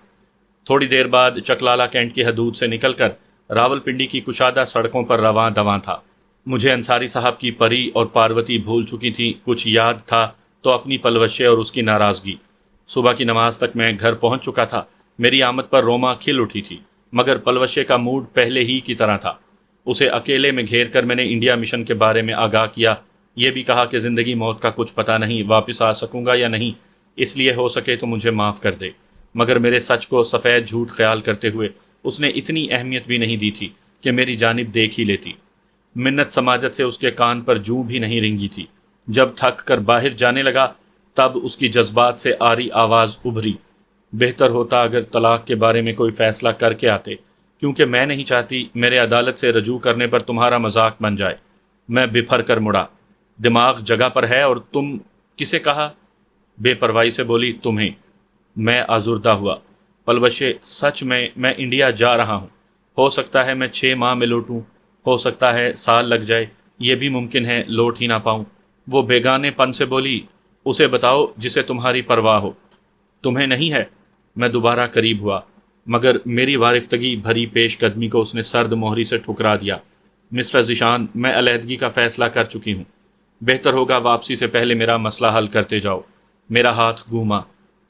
تھوڑی دیر بعد چکلالہ کینٹ کی حدود سے نکل کر راول پنڈی کی کشادہ سڑکوں پر رواں دواں تھا۔ مجھے انصاری صاحب کی پری اور پاروتی بھول چکی تھی، کچھ یاد تھا تو اپنی پلوشیں اور اس کی ناراضگی۔ صبح کی نماز تک میں گھر پہنچ چکا تھا۔ میری آمد پر روما کھل اٹھی تھی، مگر پلوشے کا موڈ پہلے ہی کی طرح تھا۔ اسے اکیلے میں گھیر کر میں نے انڈیا مشن کے بارے میں آگاہ کیا، یہ بھی کہا کہ زندگی موت کا کچھ پتہ نہیں، واپس آ سکوں گا یا نہیں، اس لیے ہو سکے تو مجھے معاف کر دے۔ مگر میرے سچ کو سفید جھوٹ خیال کرتے ہوئے اس نے اتنی اہمیت بھی نہیں دی تھی کہ میری جانب دیکھ ہی لیتی۔ منت سماجت سے اس کے کان پر جوں بھی نہیں رنگی تھی۔ جب تھک کر باہر جانے لگا تب اس کی جذبات سے آری آواز ابھری، بہتر ہوتا اگر طلاق کے بارے میں کوئی فیصلہ کر کے آتے، کیونکہ میں نہیں چاہتی میرے عدالت سے رجوع کرنے پر تمہارا مذاق بن جائے۔ میں بپھر کر مڑا، دماغ جگہ پر ہے اور تم کسے کہا؟ بے پرواہی سے بولی، تمہیں۔ میں آزردہ ہوا۔ پلوشے، سچ میں انڈیا جا رہا ہوں۔ ہو سکتا ہے میں 6 ماہ میں لوٹوں، ہو سکتا ہے سال لگ جائے، یہ بھی ممکن ہے لوٹ ہی نہ پاؤں۔ وہ بیگانے پن سے بولی، اسے بتاؤ جسے تمہاری پرواہ ہو۔ تمہیں نہیں ہے؟ میں دوبارہ قریب ہوا، مگر میری وارفتگی بھری پیش قدمی کو اس نے سرد مہری سے ٹھکرا دیا۔ مسٹر ذیشان، میں علیحدگی کا فیصلہ کر چکی ہوں۔ بہتر ہوگا واپسی سے پہلے میرا مسئلہ حل کرتے جاؤ۔ میرا ہاتھ گھوما،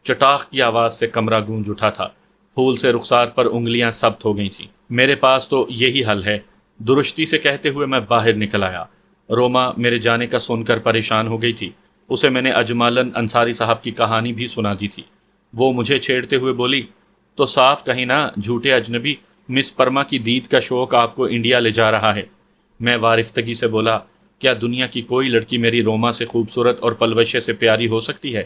چٹاخ کی آواز سے کمرہ گونج اٹھا تھا، پھول سے رخسار پر انگلیاں سبت ہو گئی تھیں۔ میرے پاس تو یہی حل ہے، درستی سے کہتے ہوئے میں باہر نکل آیا۔ روما میرے جانے کا سن کر پریشان ہو گئی تھی۔ اسے میں نے اجمالاً انصاری صاحب کی کہانی بھی سنا دی تھی۔ وہ مجھے چھیڑتے ہوئے بولی، تو صاف کہیں نا جھوٹے اجنبی، مس پرما کی دید کا شوق آپ کو انڈیا لے جا رہا ہے۔ میں وارفتگی سے بولا، کیا دنیا کی کوئی لڑکی میری روما سے خوبصورت اور پلوشے سے پیاری ہو سکتی ہے؟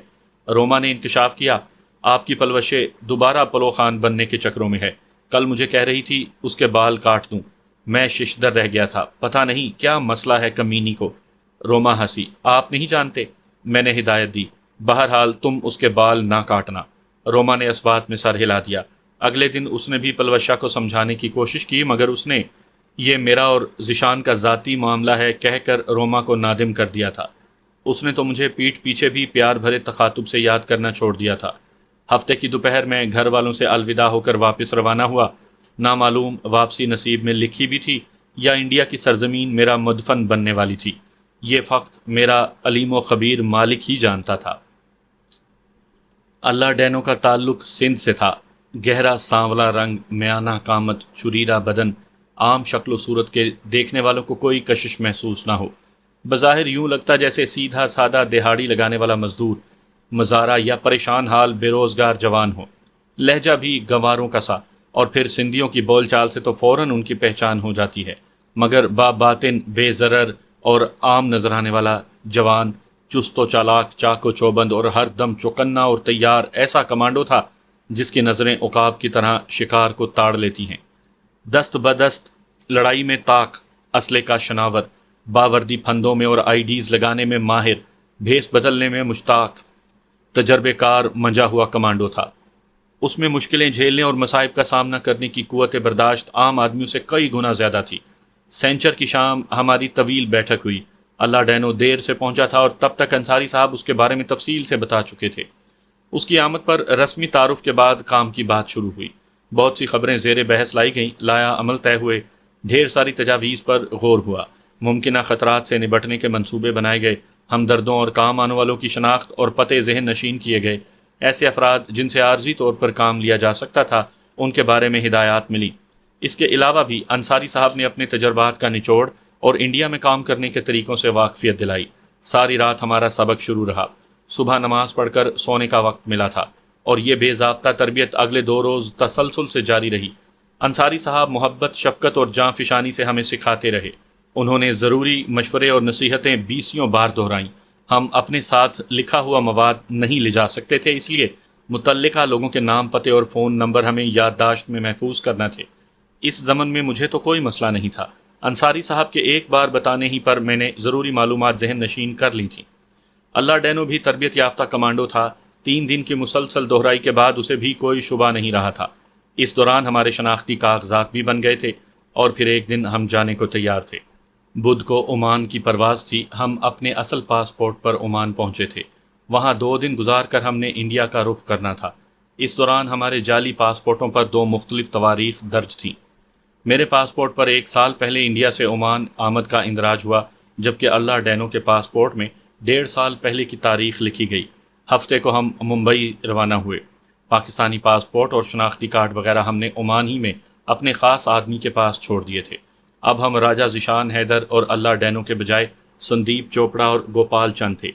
روما نے انکشاف کیا، آپ کی پلوشے دوبارہ پلو خان بننے کے چکروں میں ہے۔ کل مجھے کہہ رہی تھی اس کے بال کاٹ دوں۔ میں ششدر رہ گیا تھا، پتہ نہیں کیا مسئلہ ہے کمینی کو۔ روما ہنسی، آپ نہیں جانتے؟ میں نے ہدایت دی، بہرحال تم اس کے بال نہ کاٹنا۔ روما نے اس بات میں سر ہلا دیا۔ اگلے دن اس نے بھی پلوشا کو سمجھانے کی کوشش کی، مگر اس نے یہ میرا اور ذیشان کا ذاتی معاملہ ہے کہہ کر روما کو نادم کر دیا تھا۔ اس نے تو مجھے پیٹھ پیچھے بھی پیار بھرے تخاطب سے یاد کرنا چھوڑ دیا تھا۔ ہفتے کی دوپہر میں گھر والوں سے الوداع ہو کر واپس روانہ ہوا۔ نامعلوم واپسی نصیب میں لکھی بھی تھی یا انڈیا کی سرزمین میرا مدفن بننے والی تھی، یہ فقط میرا علیم و خبیر مالک ہی جانتا تھا۔ اللہ ڈینو کا تعلق سندھ سے تھا۔ گہرا سانولا رنگ، میانہ قامت، چریرا بدن، عام شکل و صورت کے دیکھنے والوں کو کوئی کشش محسوس نہ ہو۔ بظاہر یوں لگتا جیسے سیدھا سادہ دہاڑی لگانے والا مزدور، مزارہ یا پریشان حال بے روزگار جوان ہو۔ لہجہ بھی گنواروں کا سا، اور پھر سندھیوں کی بول چال سے تو فوراً ان کی پہچان ہو جاتی ہے، مگر باطن بے ضرر اور عام نظر آنے والا جوان، چست و چالاک، چاق و چوبند اور ہر دم چوکنا اور تیار، ایسا کمانڈو تھا جس کی نظریں عقاب کی طرح شکار کو تاڑ لیتی ہیں۔ دست بدست لڑائی میں طاق، اسلحے کا شناور، باوردی پھندوں میں اور آئی ڈیز لگانے میں ماہر، بھیس بدلنے میں مشتاق، تجربے کار منجا ہوا کمانڈو تھا۔ اس میں مشکلیں جھیلنے اور مصائب کا سامنا کرنے کی قوت برداشت عام آدمیوں سے کئی گنا زیادہ تھی۔ سینچر کی شام ہماری طویل بیٹھک ہوئی۔ اللہ ڈینو دیر سے پہنچا تھا اور تب تک انصاری صاحب اس کے بارے میں تفصیل سے بتا چکے تھے۔ اس کی آمد پر رسمی تعارف کے بعد کام کی بات شروع ہوئی۔ بہت سی خبریں زیر بحث لائی گئیں، لایا عمل طے ہوئے، ڈھیر ساری تجاویز پر غور ہوا، ممکنہ خطرات سے نبٹنے کے منصوبے بنائے گئے، ہمدردوں اور کام آنے والوں کی شناخت اور پتے ذہن نشین کیے گئے۔ ایسے افراد جن سے عارضی طور پر کام لیا جا سکتا تھا ان کے بارے میں ہدایات ملی۔ اس کے علاوہ بھی انصاری صاحب نے اپنے تجربات کا نچوڑ اور انڈیا میں کام کرنے کے طریقوں سے واقفیت دلائی۔ ساری رات ہمارا سبق شروع رہا۔ صبح نماز پڑھ کر سونے کا وقت ملا تھا اور یہ بے ضابطہ تربیت اگلے 2 روز تسلسل سے جاری رہی۔ انصاری صاحب محبت، شفقت اور جاں فشانی سے ہمیں سکھاتے رہے۔ انہوں نے ضروری مشورے اور نصیحتیں 20 بار دہرائیں۔ ہم اپنے ساتھ لکھا ہوا مواد نہیں لے جا سکتے تھے، اس لیے متعلقہ لوگوں کے نام، پتے اور فون نمبر ہمیں یادداشت میں محفوظ کرنا تھے۔ اس ضمن میں مجھے تو کوئی مسئلہ نہیں تھا۔ انصاری صاحب کے ایک بار بتانے ہی پر میں نے ضروری معلومات ذہن نشین کر لی تھیں۔ اللہ ڈینو بھی تربیت یافتہ کمانڈو تھا۔ 3 دن کی مسلسل دہرائی کے بعد اسے بھی کوئی شبہ نہیں رہا تھا۔ اس دوران ہمارے شناختی کاغذات بھی بن گئے تھے اور پھر ایک دن ہم جانے کو تیار تھے۔ بدھ کو عمان کی پرواز تھی، ہم اپنے اصل پاسپورٹ پر عمان پہنچے تھے۔ وہاں 2 دن گزار کر ہم نے انڈیا کا رخ کرنا تھا۔ اس دوران ہمارے جعلی پاسپورٹوں پر 2 مختلف تواریخ درج تھیں۔ میرے پاسپورٹ پر 1 سال پہلے انڈیا سے عمان آمد کا اندراج ہوا، جبکہ اللہ ڈینو کے پاسپورٹ میں 1.5 سال پہلے کی تاریخ لکھی گئی۔ ہفتے کو ہم ممبئی روانہ ہوئے۔ پاکستانی پاسپورٹ اور شناختی کارڈ وغیرہ ہم نے عمان ہی میں اپنے خاص آدمی کے پاس چھوڑ دیے تھے۔ اب ہم راجہ ذیشان حیدر اور اللہ ڈینو کے بجائے سندیپ چوپڑا اور گوپال چند تھے۔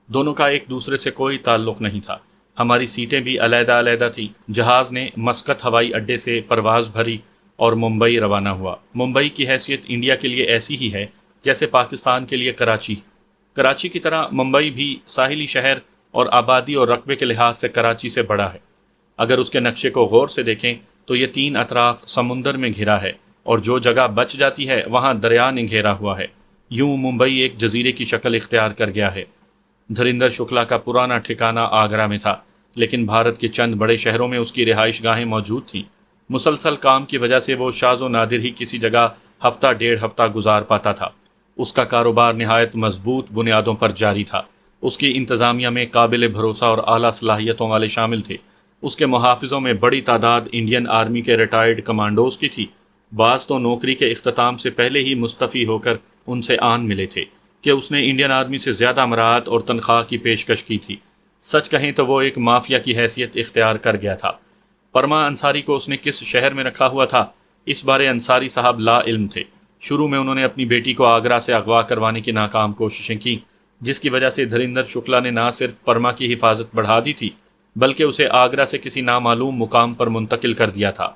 دونوں کا ایک دوسرے سے کوئی تعلق نہیں تھا۔ ہماری سیٹیں بھی علیحدہ علیحدہ تھیں۔ جہاز نے مسقط ہوائی اڈے سے پرواز بھری اور ممبئی روانہ ہوا۔ ممبئی کی حیثیت انڈیا کے لیے ایسی ہی ہے جیسے پاکستان کے لیے کراچی۔ کراچی کی طرح ممبئی بھی ساحلی شہر اور آبادی اور رقبے کے لحاظ سے کراچی سے بڑا ہے۔ اگر اس کے نقشے کو غور سے دیکھیں تو یہ 3 اطراف سمندر میں گھرا ہے اور جو جگہ بچ جاتی ہے وہاں دریا نے گھیرا ہوا ہے۔ یوں ممبئی ایک جزیرے کی شکل اختیار کر گیا ہے۔ دھریندر شکلا کا پرانا ٹھکانہ آگرہ میں تھا، لیکن بھارت کے چند بڑے شہروں میں اس کی رہائش گاہیں موجود تھیں۔ مسلسل کام کی وجہ سے وہ شاذ و نادر ہی کسی جگہ ہفتہ 1.5 ہفتہ گزار پاتا تھا۔ اس کا کاروبار نہایت مضبوط بنیادوں پر جاری تھا۔ اس کی انتظامیہ میں قابل بھروسہ اور اعلیٰ صلاحیتوں والے شامل تھے۔ اس کے محافظوں میں بڑی تعداد انڈین آرمی کے ریٹائرڈ کمانڈوز کی تھی۔ بعض تو نوکری کے اختتام سے پہلے ہی مستعفی ہو کر ان سے آن ملے تھے کہ اس نے انڈین آرمی سے زیادہ مراعات اور تنخواہ کی پیشکش کی تھی۔ سچ کہیں تو وہ ایک مافیا کی حیثیت اختیار کر گیا تھا۔ پرما انصاری کو اس نے کس شہر میں رکھا ہوا تھا، اس بارے انصاری صاحب لا علم تھے۔ شروع میں انہوں نے اپنی بیٹی کو آگرہ سے اغوا کروانے کی ناکام کوششیں کی، جس کی وجہ سے دھریندر شکلا نے نہ صرف پرما کی حفاظت بڑھا دی تھی بلکہ اسے آگرہ سے کسی نامعلوم مقام پر منتقل کر دیا تھا۔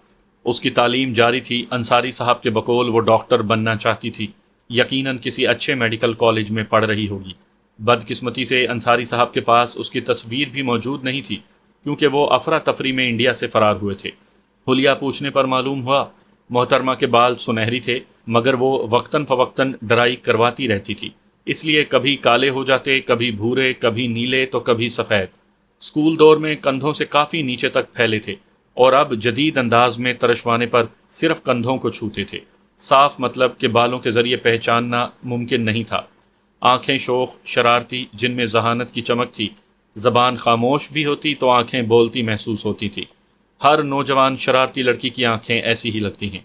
اس کی تعلیم جاری تھی۔ انصاری صاحب کے بقول وہ ڈاکٹر بننا چاہتی تھی، یقیناً کسی اچھے میڈیکل کالج میں پڑھ رہی ہوگی۔ بدقسمتی سے انصاری صاحب کے پاس اس کی تصویر بھی موجود نہیں تھی، کیونکہ وہ افراتفری میں انڈیا سے فرار ہوئے تھے۔ حلیہ پوچھنے پر معلوم ہوا محترمہ کے بال سنہری تھے، مگر وہ وقتاً فوقتاً ڈرائی کرواتی رہتی تھی، اس لیے کبھی کالے ہو جاتے، کبھی بھورے، کبھی نیلے تو کبھی سفید۔ اسکول دور میں کندھوں سے کافی نیچے تک پھیلے تھے اور اب جدید انداز میں ترشوانے پر صرف کندھوں کو چھوتے تھے۔ صاف مطلب کہ بالوں کے ذریعے پہچاننا ممکن نہیں تھا۔ آنکھیں شوخ شرارتی جن میں ذہانت کی چمک تھی، زبان خاموش بھی ہوتی تو آنکھیں بولتی محسوس ہوتی تھی۔ ہر نوجوان شرارتی لڑکی کی آنکھیں ایسی ہی لگتی ہیں۔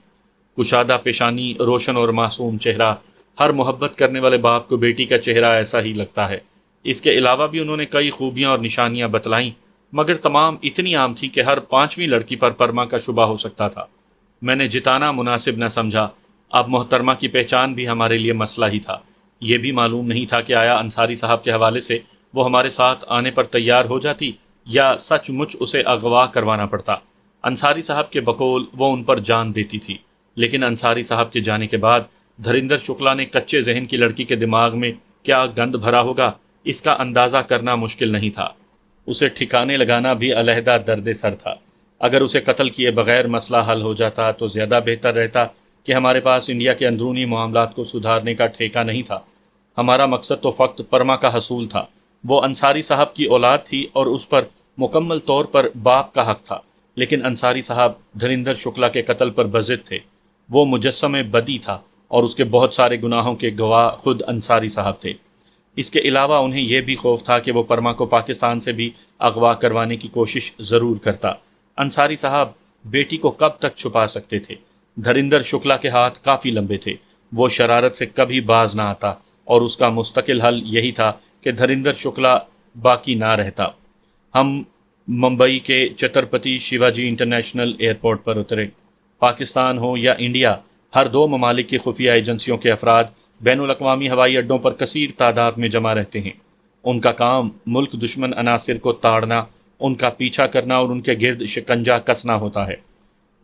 کشادہ پیشانی، روشن اور معصوم چہرہ، ہر محبت کرنے والے باپ کو بیٹی کا چہرہ ایسا ہی لگتا ہے۔ اس کے علاوہ بھی انہوں نے کئی خوبیاں اور نشانیاں بتلائیں، مگر تمام اتنی عام تھی کہ ہر 5ویں لڑکی پر پرما کا شبہ ہو سکتا تھا۔ میں نے جتانا مناسب نہ سمجھا۔ اب محترمہ کی پہچان بھی ہمارے لیے مسئلہ ہی تھا۔ یہ بھی معلوم نہیں تھا کہ آیا انصاری صاحب کے حوالے سے وہ ہمارے ساتھ آنے پر تیار ہو جاتی یا سچ مچ اسے اغوا کروانا پڑتا۔ انصاری صاحب کے بقول وہ ان پر جان دیتی تھی، لیکن انصاری صاحب کے جانے کے بعد دھریندر شکلا نے کچے ذہن کی لڑکی کے دماغ میں کیا گند بھرا ہوگا، اس کا اندازہ کرنا مشکل نہیں تھا۔ اسے ٹھکانے لگانا بھی علیحدہ درد سر تھا۔ اگر اسے قتل کیے بغیر مسئلہ حل ہو جاتا تو زیادہ بہتر رہتا کہ ہمارے پاس انڈیا کے اندرونی معاملات کو سدھارنے کا ٹھیکہ نہیں تھا۔ ہمارا مقصد تو فقط پرما کا حصول تھا۔ وہ انصاری صاحب کی اولاد تھی اور اس پر مکمل طور پر باپ کا حق تھا، لیکن انصاری صاحب دھریندر شکلا کے قتل پر بضد تھے۔ وہ مجسم بدی تھا اور اس کے بہت سارے گناہوں کے گواہ خود انصاری صاحب تھے۔ اس کے علاوہ انہیں یہ بھی خوف تھا کہ وہ پرما کو پاکستان سے بھی اغوا کروانے کی کوشش ضرور کرتا۔ انصاری صاحب بیٹی کو کب تک چھپا سکتے تھے؟ دھریندر شکلا کے ہاتھ کافی لمبے تھے، وہ شرارت سے کبھی باز نہ آتا، اور اس کا مستقل حل یہی تھا کہ دھریندر شکلا باقی نہ رہتا۔ ہم ممبئی کے چھترپتی شیواجی انٹرنیشنل ایئرپورٹ پر اترے۔ پاکستان ہو یا انڈیا، ہر 2 ممالک کی خفیہ ایجنسیوں کے افراد بین الاقوامی ہوائی اڈوں پر کثیر تعداد میں جمع رہتے ہیں۔ ان کا کام ملک دشمن عناصر کو تاڑنا، ان کا پیچھا کرنا اور ان کے گرد شکنجہ کسنا ہوتا ہے۔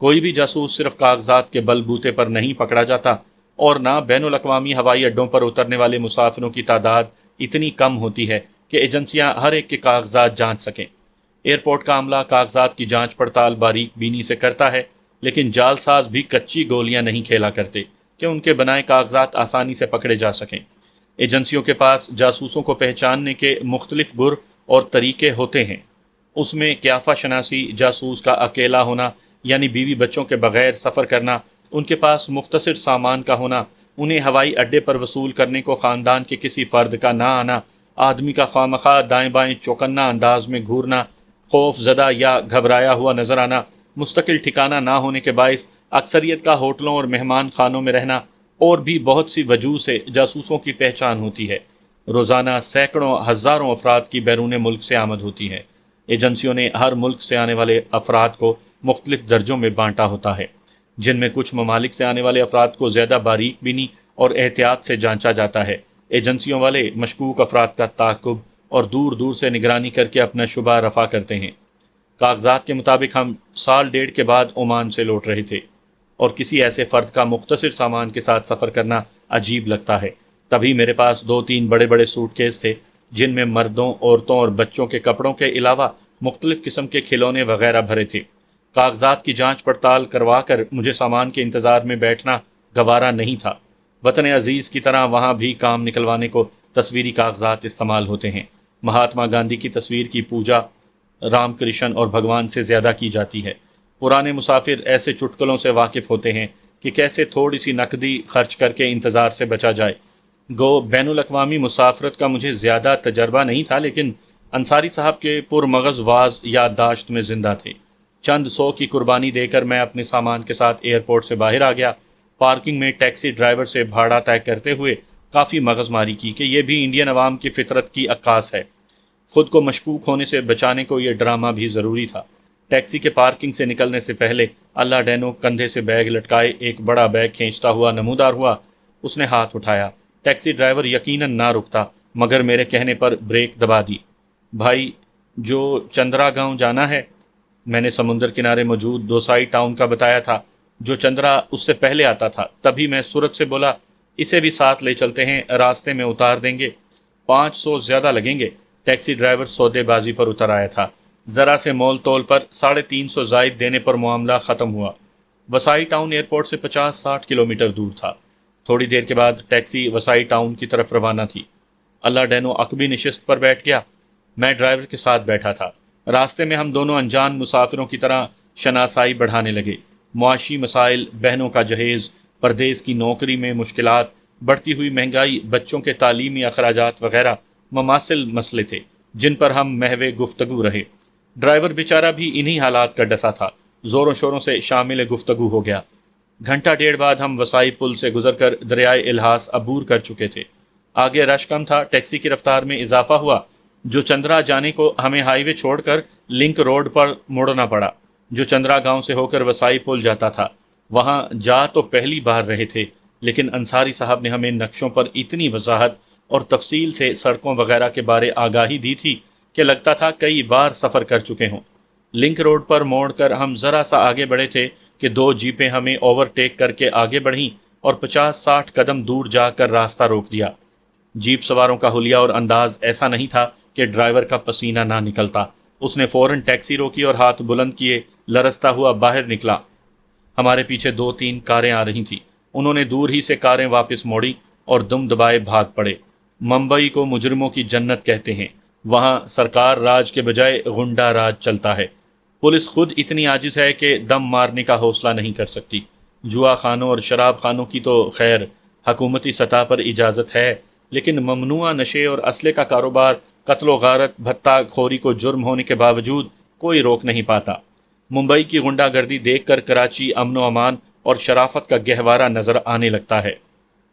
کوئی بھی جاسوس صرف کاغذات کے بل بوتے پر نہیں پکڑا جاتا، اور نہ بین الاقوامی ہوائی اڈوں پر اترنے والے مسافروں کی تعداد اتنی کم ہوتی ہے کہ ایجنسیاں ہر ایک کے کاغذات جانچ سکیں۔ ایئرپورٹ کا عملہ کاغذات کی جانچ پڑتال باریک بینی سے کرتا ہے، لیکن جعل ساز بھی کچی گولیاں نہیں کھیلا کرتے کہ ان کے بنائے کاغذات آسانی سے پکڑے جا سکیں۔ ایجنسیوں کے پاس جاسوسوں کو پہچاننے کے مختلف گر اور طریقے ہوتے ہیں۔ اس میں قیافہ شناسی، جاسوس کا اکیلا ہونا یعنی بیوی بچوں کے بغیر سفر کرنا، ان کے پاس مختصر سامان کا ہونا، انہیں ہوائی اڈے پر وصول کرنے کو خاندان کے کسی فرد کا نہ آنا، آدمی کا خوامخواہ دائیں بائیں چوکنا انداز میں گھورنا، خوف زدہ یا گھبرایا ہوا نظر آنا، مستقل ٹھکانہ نہ ہونے کے باعث اکثریت کا ہوٹلوں اور مہمان خانوں میں رہنا، اور بھی بہت سی وجوہ سے جاسوسوں کی پہچان ہوتی ہے۔ روزانہ سینکڑوں ہزاروں افراد کی بیرون ملک سے آمد ہوتی ہے۔ ایجنسیوں نے ہر ملک سے آنے والے افراد کو مختلف درجوں میں بانٹا ہوتا ہے، جن میں کچھ ممالک سے آنے والے افراد کو زیادہ باریک بینی اور احتیاط سے جانچا جاتا ہے۔ ایجنسیوں والے مشکوک افراد کا تعاقب اور دور دور سے نگرانی کر کے اپنا شبہ رفع کرتے ہیں۔ کاغذات کے مطابق ہم سال ڈیڑھ کے بعد عمان سے لوٹ رہے تھے، اور کسی ایسے فرد کا مختصر سامان کے ساتھ سفر کرنا عجیب لگتا ہے۔ تبھی میرے پاس 2-3 بڑے بڑے سوٹ کیس تھے، جن میں مردوں، عورتوں اور بچوں کے کپڑوں کے علاوہ مختلف قسم کے کھلونے وغیرہ بھرے تھے۔ کاغذات کی جانچ پڑتال کروا کر مجھے سامان کے انتظار میں بیٹھنا گوارا نہیں تھا۔ وطن عزیز کی طرح وہاں بھی کام نکلوانے کو تصویری کاغذات استعمال ہوتے ہیں۔ مہاتما گاندھی کی تصویر کی پوجا رام کرشن اور بھگوان سے زیادہ کی جاتی ہے۔ پرانے مسافر ایسے چٹکلوں سے واقف ہوتے ہیں کہ کیسے تھوڑی سی نقدی خرچ کر کے انتظار سے بچا جائے۔ گو بین الاقوامی مسافرت کا مجھے زیادہ تجربہ نہیں تھا، لیکن انصاری صاحب کے پرمغز واز یادداشت میں زندہ تھے۔ چند سو کی قربانی دے کر میں اپنے سامان کے ساتھ ایئرپورٹ سے باہر آ گیا۔ پارکنگ میں ٹیکسی ڈرائیور سے بھاڑا طے کرتے ہوئے کافی مغز ماری کی کہ یہ بھی انڈین عوام کی فطرت کی عکاس ہے۔ خود کو مشکوک ہونے سے بچانے کو یہ ڈرامہ بھی ضروری تھا۔ ٹیکسی کے پارکنگ سے نکلنے سے پہلے اللہ ڈینو کندھے سے بیگ لٹکائے ایک بڑا بیگ کھینچتا ہوا نمودار ہوا۔ اس نے ہاتھ اٹھایا۔ ٹیکسی ڈرائیور یقیناً نہ رکتا، مگر میرے کہنے پر بریک دبا دی۔ بھائی، جو چندرا گاؤں جانا ہے؟ میں نے سمندر کنارے موجود دوسائی ٹاؤن کا بتایا تھا، جو چندرا اس سے پہلے آتا تھا۔ تبھی میں صورت سے بولا، اسے بھی ساتھ لے چلتے ہیں، راستے میں اتار دیں گے، 500 زیادہ لگیں گے۔ ٹیکسی ڈرائیور سودے بازی پر اتر آیا تھا۔ ذرا سے مول تول پر 350 زائد دینے پر معاملہ ختم ہوا۔ وسائی ٹاؤن ایئرپورٹ سے 50-60 کلومیٹر دور تھا۔ تھوڑی دیر کے بعد ٹیکسی وسائی ٹاؤن کی طرف روانہ تھی۔ اللہ ڈینو عقبی نشست پر بیٹھ گیا۔ میں ڈرائیور کے ساتھ بیٹھا تھا۔ راستے میں ہم دونوں انجان مسافروں کی طرح شناسائی بڑھانے لگے۔ معاشی مسائل، بہنوں کا جہیز، پردیس کی نوکری میں مشکلات، بڑھتی ہوئی مہنگائی، بچوں کے تعلیمی اخراجات وغیرہ مماثل مسئلے تھے جن پر ہم محو گفتگو رہے۔ ڈرائیور بیچارہ بھی انہی حالات کا ڈسا تھا۔ زوروں شوروں سے شامل گفتگو ہو گیا۔ گھنٹہ ڈیڑھ بعد ہم وسائی پل سے گزر کر دریائے الہاس عبور کر چکے تھے۔ آگے رش کم تھا، ٹیکسی کی رفتار میں اضافہ ہوا۔ جو چندرا جانے کو ہمیں ہائی وے چھوڑ کر لنک روڈ پر مڑنا پڑا، جو چندرا گاؤں سے ہو کر وسائی پل جاتا تھا۔ وہاں جا تو پہلی بار رہے تھے، لیکن انصاری صاحب نے ہمیں نقشوں پر اتنی وضاحت اور تفصیل سے سڑکوں وغیرہ کے بارے آگاہی دی تھی کہ لگتا تھا کئی بار سفر کر چکے ہوں۔ لنک روڈ پر موڑ کر ہم ذرا سا آگے بڑھے تھے کہ 2 جیپیں ہمیں اوور ٹیک کر کے آگے بڑھیں اور 50-60 قدم دور جا کر راستہ روک دیا۔ جیپ سواروں کا حلیہ اور انداز ایسا نہیں تھا کہ ڈرائیور کا پسینہ نہ نکلتا۔ اس نے فوراً ٹیکسی روکی اور ہاتھ بلند کیے لرزتا ہوا باہر نکلا۔ ہمارے پیچھے 2-3 کاریں آ رہی تھیں۔ انہوں نے دور ہی سے کاریں واپس موڑی اور دم دبائے بھاگ پڑے۔ ممبئی کو مجرموں کی جنت کہتے ہیں۔ وہاں سرکار راج کے بجائے غنڈہ راج چلتا ہے۔ پولیس خود اتنی عاجز ہے کہ دم مارنے کا حوصلہ نہیں کر سکتی۔ جوا خانوں اور شراب خانوں کی تو خیر حکومتی سطح پر اجازت ہے، لیکن ممنوعہ نشے اور اسلحے کا کاروبار، قتل و غارت، بھتہ خوری کو جرم ہونے کے باوجود کوئی روک نہیں پاتا۔ ممبئی کی غنڈہ گردی دیکھ کر کراچی امن و امان اور شرافت کا گہوارہ نظر آنے لگتا ہے۔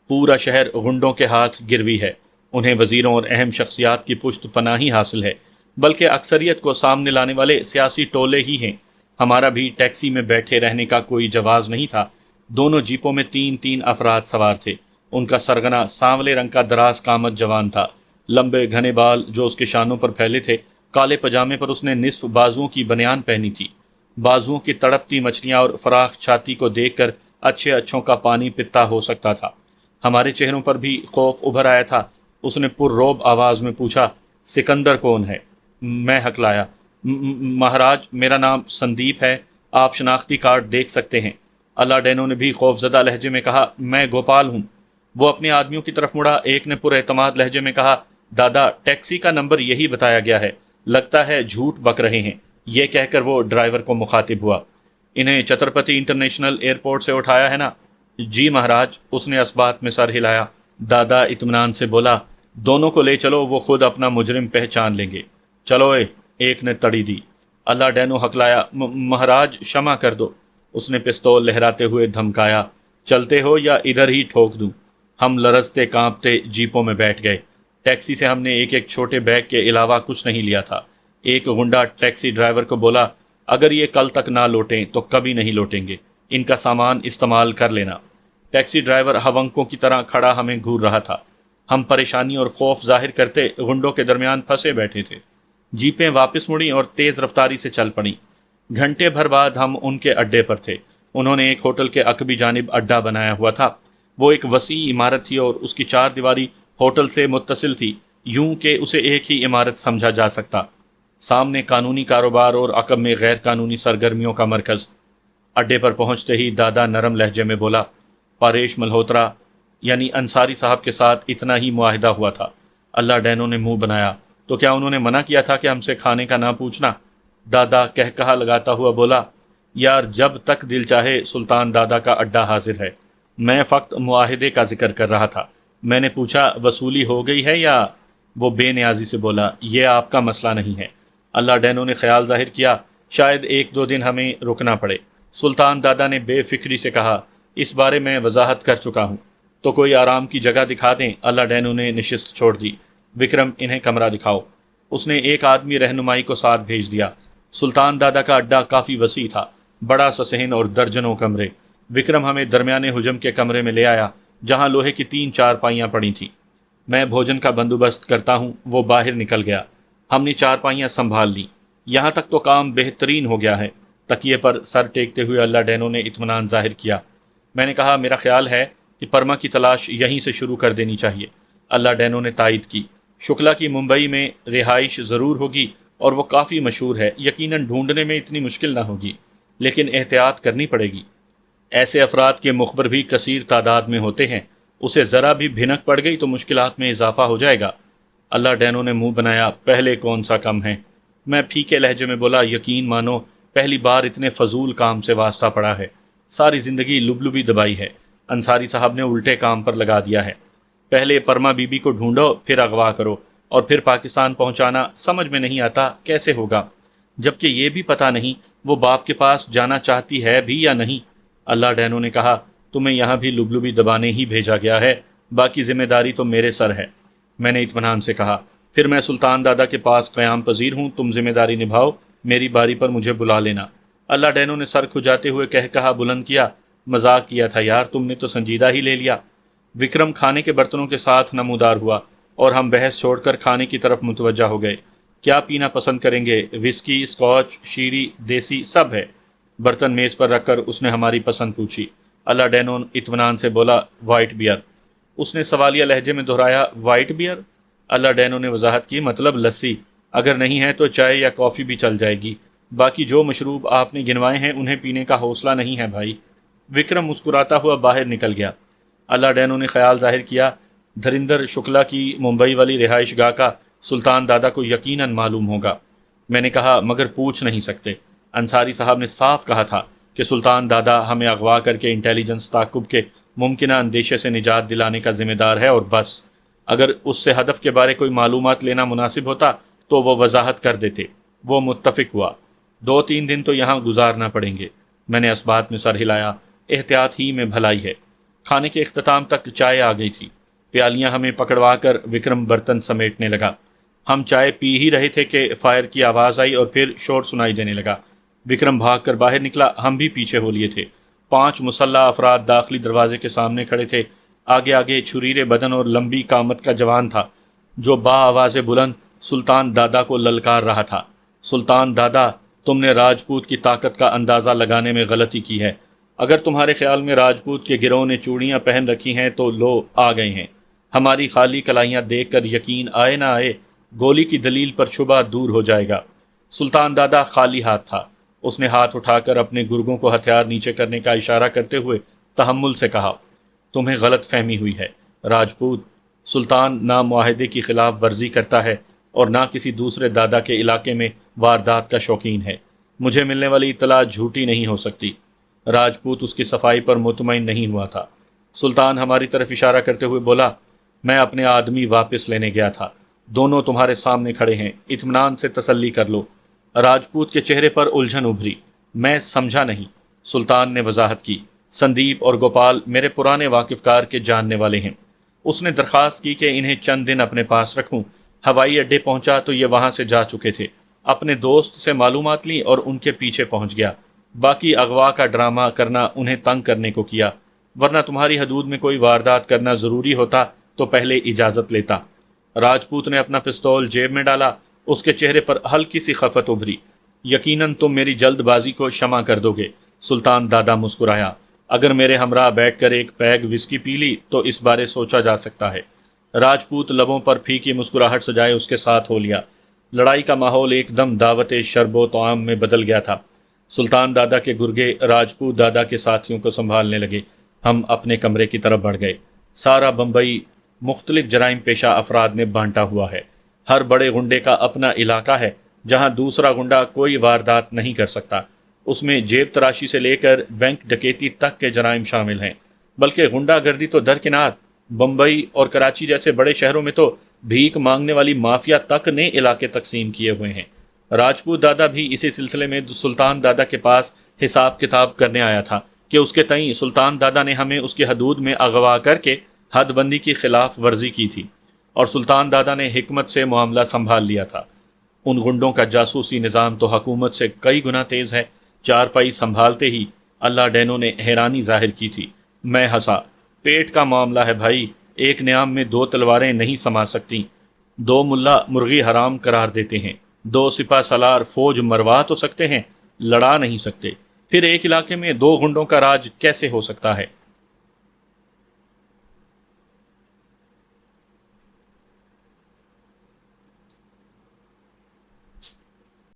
پورا شہر غنڈوں کے ہاتھ گروی ہے۔ انہیں وزیروں اور اہم شخصیات کی پشت پناہی حاصل ہے، بلکہ اکثریت کو سامنے لانے والے سیاسی ٹولے ہی ہیں۔ ہمارا بھی ٹیکسی میں بیٹھے رہنے کا کوئی جواز نہیں تھا۔ دونوں جیپوں میں 3 افراد سوار تھے۔ ان کا سرگنا سانولے رنگ کا دراز قامت جوان تھا۔ لمبے گھنے بال جو اس کے شانوں پر پھیلے تھے، کالے پجامے پر اس نے نصف بازوؤں کی بنیان پہنی تھی۔ بازوؤں کی تڑپتی مچھلیاں اور فراخ چھاتی کو دیکھ کر اچھوں کا پانی پتا ہو سکتا تھا۔ ہمارے چہروں پر بھی خوف ابھر آیا تھا۔ اس نے پر روب آواز میں پوچھا، سکندر کون ہے؟ میں ہکلایا، مہاراج میرا نام سندیپ ہے، آپ شناختی کارڈ دیکھ سکتے ہیں۔ اللہ ڈینو نے بھی خوفزدہ لہجے میں کہا، میں گوپال ہوں۔ وہ اپنے آدمیوں کی طرف مڑا۔ ایک نے پر اعتماد لہجے میں کہا، دادا ٹیکسی کا نمبر یہی بتایا گیا ہے، لگتا ہے جھوٹ بک رہے ہیں۔ یہ کہہ کر وہ ڈرائیور کو مخاطب ہوا، انہیں چھترپتی انٹرنیشنل ایئرپورٹ سے اٹھایا ہے نا؟ جی مہاراج، اس نے اسبات میں سر ہلایا۔ دادا اطمینان سے بولا، دونوں کو لے چلو، وہ خود اپنا مجرم پہچان لیں گے۔ چلو اے، ایک نے تڑی دی۔ اللہ ڈینو ہکلایا، مہاراج شمع کر دو۔ اس نے پستول لہراتے ہوئے دھمکایا، چلتے ہو یا ادھر ہی ٹھوک دوں؟ ہم لرزتے کانپتے جیپوں میں بیٹھ گئے۔ ٹیکسی سے ہم نے ایک چھوٹے بیگ کے علاوہ کچھ نہیں لیا تھا۔ ایک غنڈا ٹیکسی ڈرائیور کو بولا، اگر یہ کل تک نہ لوٹیں تو کبھی نہیں لوٹیں گے، ان کا سامان استعمال کر لینا۔ ٹیکسی ڈرائیور ہونکوں کی طرح کھڑا ہمیں گھور رہا تھا۔ ہم پریشانی اور خوف ظاہر کرتے غنڈوں کے درمیان پھنسے بیٹھے تھے۔ جیپیں واپس مڑیں اور تیز رفتاری سے چل پڑیں۔ گھنٹے بھر بعد ہم ان کے اڈے پر تھے۔ انہوں نے ایک ہوٹل کے عقبی جانب اڈا بنایا ہوا تھا۔ وہ ایک وسیع عمارت تھی اور اس کی چار دیواری ہوٹل سے متصل تھی، یوں کہ اسے ایک ہی عمارت سمجھا جا سکتا۔ سامنے قانونی کاروبار اور عقب میں غیر قانونی سرگرمیوں کا مرکز۔ اڈے پر پہنچتے ہی دادا نرم لہجے میں بولا، پاریش ملہوترا یعنی انصاری صاحب کے ساتھ اتنا ہی معاہدہ ہوا تھا۔ اللہ ڈینو نے منہ بنایا، تو کیا انہوں نے منع کیا تھا کہ ہم سے کھانے کا نہ پوچھنا؟ دادا کہا لگاتا ہوا بولا، یار جب تک دل چاہے سلطان دادا کا اڈا حاضر ہے۔ میں فقط معاہدے کا ذکر کر رہا تھا۔ میں نے پوچھا، وصولی ہو گئی ہے یا؟ وہ بے نیازی سے بولا، یہ آپ کا مسئلہ نہیں ہے۔ اللہ ڈینو نے خیال ظاہر کیا، شاید ایک دو دن ہمیں رکنا پڑے۔ سلطان دادا نے بے فکری سے کہا، اس بارے میں وضاحت کر چکا ہوں، تو کوئی آرام کی جگہ دکھا دیں۔ اللہ ڈینو نے نشست چھوڑ دی۔ وکرم، انہیں کمرہ دکھاؤ۔ اس نے ایک آدمی رہنمائی کو ساتھ بھیج دیا۔ سلطان دادا کا اڈا کافی وسیع تھا، بڑا سا صحن اور درجنوں کمرے۔ وکرم ہمیں درمیانے حجم کے کمرے میں لے آیا، جہاں لوہے کی 3 چارپائیاں پڑی تھیں۔ میں بھوجن کا بندوبست کرتا ہوں، وہ باہر نکل گیا۔ ہم نے چارپائیاں سنبھال لیں۔ یہاں تک تو کام بہترین ہو گیا ہے۔ تکیے پر سر ٹیکتے ہوئے اللہ ڈینو نے اطمینان ظاہر کیا۔ میں نے کہا، میرا خیال ہے کہ پرما کی تلاش یہیں سے شروع کر دینی چاہیے۔ اللہ ڈینو نے تائید کی۔ شکلا کی ممبئی میں رہائش ضرور ہوگی اور وہ کافی مشہور ہے، یقیناً ڈھونڈنے میں اتنی مشکل نہ ہوگی، لیکن احتیاط کرنی پڑے گی۔ ایسے افراد کے مخبر بھی کثیر تعداد میں ہوتے ہیں، اسے ذرا بھی بھنک پڑ گئی تو مشکلات میں اضافہ ہو جائے گا۔ اللہ ڈینو نے منہ بنایا، پہلے کون سا کم ہے؟ میں پھیکے لہجے میں بولا، یقین مانو پہلی بار اتنے فضول کام سے واسطہ پڑا ہے، ساری زندگی لبلبی دبائی ہے، انصاری صاحب نے الٹے کام پر لگا دیا ہے۔ پہلے پرما بی بی کو ڈھونڈو، پھر اغوا کرو اور پھر پاکستان پہنچانا، سمجھ میں نہیں آتا کیسے ہوگا، جبکہ یہ بھی پتہ نہیں وہ باپ کے پاس جانا چاہتی ہے بھی یا نہیں۔ اللہ ڈینو نے کہا، تمہیں یہاں بھی لبلبی دبانے ہی بھیجا گیا ہے، باقی ذمہ داری تو میرے سر ہے۔ میں نے اطمینان سے کہا، پھر میں سلطان دادا کے پاس قیام پذیر ہوں، تم ذمہ داری نبھاؤ، میری باری پر مجھے بلا لینا۔ اللہ ڈینو نے سر کھجاتے ہوئے کہا بلند کیا، مذاق کیا تھا یار، تم نے تو سنجیدہ ہی لے لیا۔ وکرم کھانے کے برتنوں کے ساتھ نمودار ہوا اور ہم بحث چھوڑ کر کھانے کی طرف متوجہ ہو گئے۔ کیا پینا پسند کریں گے؟ وسکی، اسکاچ، شیری، دیسی، سب ہے۔ برتن میز پر رکھ کر اس نے ہماری پسند پوچھی۔ اللہ ڈینو اطمینان سے بولا، وائٹ بیئر۔ اس نے سوالیہ لہجے میں دہرایا، وائٹ بیئر؟ اللہ ڈینو نے وضاحت کی، مطلب لسی، اگر نہیں ہے تو چائے یا کافی بھی چل جائے گی، باقی جو مشروب آپ نے گنوائے ہیں انہیں پینے کا حوصلہ نہیں ہے بھائی۔ وکرم مسکراتا ہوا باہر نکل گیا۔ اللہ ڈینو نے خیال ظاہر کیا، دھریندر شکلا کی ممبئی والی رہائش گاہ کا سلطان دادا کو یقیناً معلوم ہوگا۔ میں نے کہا، مگر پوچھ نہیں سکتے، انصاری صاحب نے صاف کہا تھا کہ سلطان دادا ہمیں اغوا کر کے انٹیلیجنس تعاقب کے ممکنہ اندیشے سے نجات دلانے کا ذمہ دار ہے، اور بس اگر اس سے ہدف کے بارے کوئی معلومات لینا مناسب ہوتا تو وہ وضاحت کر دیتے۔ وہ متفق ہوا۔ 2-3 دن تو یہاں گزارنا پڑیں گے۔ میں نے اسبات میں سر ہلایا، احتیاط ہی میں بھلائی ہے۔ کھانے کے اختتام تک چائے آ گئی تھی۔ پیالیاں ہمیں پکڑوا کر وکرم برتن سمیٹنے لگا۔ ہم چائے پی ہی رہے تھے کہ فائر کی آواز آئی اور پھر شور سنائی دینے لگا۔ وکرم بھاگ کر باہر نکلا، ہم بھی پیچھے ہو لیے تھے۔ 5 مسلح افراد داخلی دروازے کے سامنے کھڑے تھے۔ آگے آگے چھریرے بدن اور لمبی قامت کا جوان تھا، جو با آواز بلند سلطان دادا کو للکار رہا تھا۔ سلطان دادا، تم نے راجپوت کی طاقت کا اندازہ لگانے میں غلطی کی ہے۔ اگر تمہارے خیال میں راجپوت کے گروہ نے چوڑیاں پہن رکھی ہیں تو لو آ گئے ہیں۔ ہماری خالی کلائیاں دیکھ کر یقین آئے نہ آئے، گولی کی دلیل پر شبہ دور ہو جائے گا۔ سلطان دادا خالی ہاتھ تھا۔ اس نے ہاتھ اٹھا کر اپنے گرگوں کو ہتھیار نیچے کرنے کا اشارہ کرتے ہوئے تحمل سے کہا، تمہیں غلط فہمی ہوئی ہے راجپوت۔ سلطان نہ معاہدے کی خلاف ورزی کرتا ہے اور نہ کسی دوسرے دادا کے علاقے میں واردات کا شوقین ہے۔ مجھے ملنے والی اطلاع جھوٹی نہیں ہو سکتی۔ راجپوت اس کی صفائی پر مطمئن نہیں ہوا تھا۔ سلطان ہماری طرف اشارہ کرتے ہوئے بولا، میں اپنے آدمی واپس لینے گیا تھا، دونوں تمہارے سامنے کھڑے ہیں، اطمینان سے تسلی کر لو۔ راجپوت کے چہرے پر الجھن ابھری۔ میں سمجھا نہیں۔ سلطان نے وضاحت کی، سندیپ اور گوپال میرے پرانے واقف کار کے جاننے والے ہیں۔ اس نے درخواست کی کہ انہیں چند دن اپنے پاس رکھوں۔ ہوائی اڈے پہنچا تو یہ وہاں سے جا چکے تھے۔ اپنے دوست سے معلومات لی اور ان کے پیچھے پہنچ گیا۔ باقی اغوا کا ڈرامہ کرنا انہیں تنگ کرنے کو کیا، ورنہ تمہاری حدود میں کوئی واردات کرنا ضروری ہوتا تو پہلے اجازت لیتا۔ راجپوت نے اپنا پستول جیب میں ڈالا۔ اس کے چہرے پر ہلکی سی خفت ابھری۔ یقیناً تم میری جلد بازی کو شمع کر دو گے۔ سلطان دادا مسکرایا۔ اگر میرے ہمراہ بیٹھ کر ایک پیگ وسکی پی لی تو اس بارے سوچا جا سکتا ہے۔ راجپوت لبوں پر پھیکی مسکراہٹ سجائے اس کے ساتھ ہو لیا۔ لڑائی کا ماحول ایک دم دعوت شرب و طعام میں بدل گیا تھا۔ سلطان دادا کے گرگے راجپوت دادا کے ساتھیوں کو سنبھالنے لگے۔ ہم اپنے کمرے کی طرف بڑھ گئے۔ سارا بمبئی مختلف جرائم پیشہ افراد نے بانٹا ہوا ہے۔ ہر بڑے غنڈے کا اپنا علاقہ ہے جہاں دوسرا غنڈا کوئی واردات نہیں کر سکتا۔ اس میں جیب تراشی سے لے کر بینک ڈکیتی تک کے جرائم شامل ہیں۔ بلکہ غنڈہ گردی تو درکنار، بمبئی اور کراچی جیسے بڑے شہروں میں تو بھیک مانگنے والی مافیا تک نے علاقے تقسیم کیے ہوئے ہیں۔ راجپوت دادا بھی اسی سلسلے میں سلطان دادا کے پاس حساب کتاب کرنے آیا تھا کہ اس کے تئیں سلطان دادا نے ہمیں اس کی حدود میں اغوا کر کے حد بندی کی خلاف ورزی کی تھی، اور سلطان دادا نے حکمت سے معاملہ سنبھال لیا تھا۔ ان غنڈوں کا جاسوسی نظام تو حکومت سے کئی گنا تیز ہے۔ چارپائی سنبھالتے ہی اللہ ڈینو نے حیرانی ظاہر کی تھی۔ میں ہنسا۔ پیٹ کا معاملہ ہے بھائی، ایک نیام میں دو تلواریں نہیں سما سکتی۔ دو ملا مرغی حرام قرار دیتے ہیں، دو سپہ سالار فوج مروا تو سکتے ہیں، لڑا نہیں سکتے۔ پھر ایک علاقے میں دو غنڈوں کا راج کیسے ہو سکتا ہے؟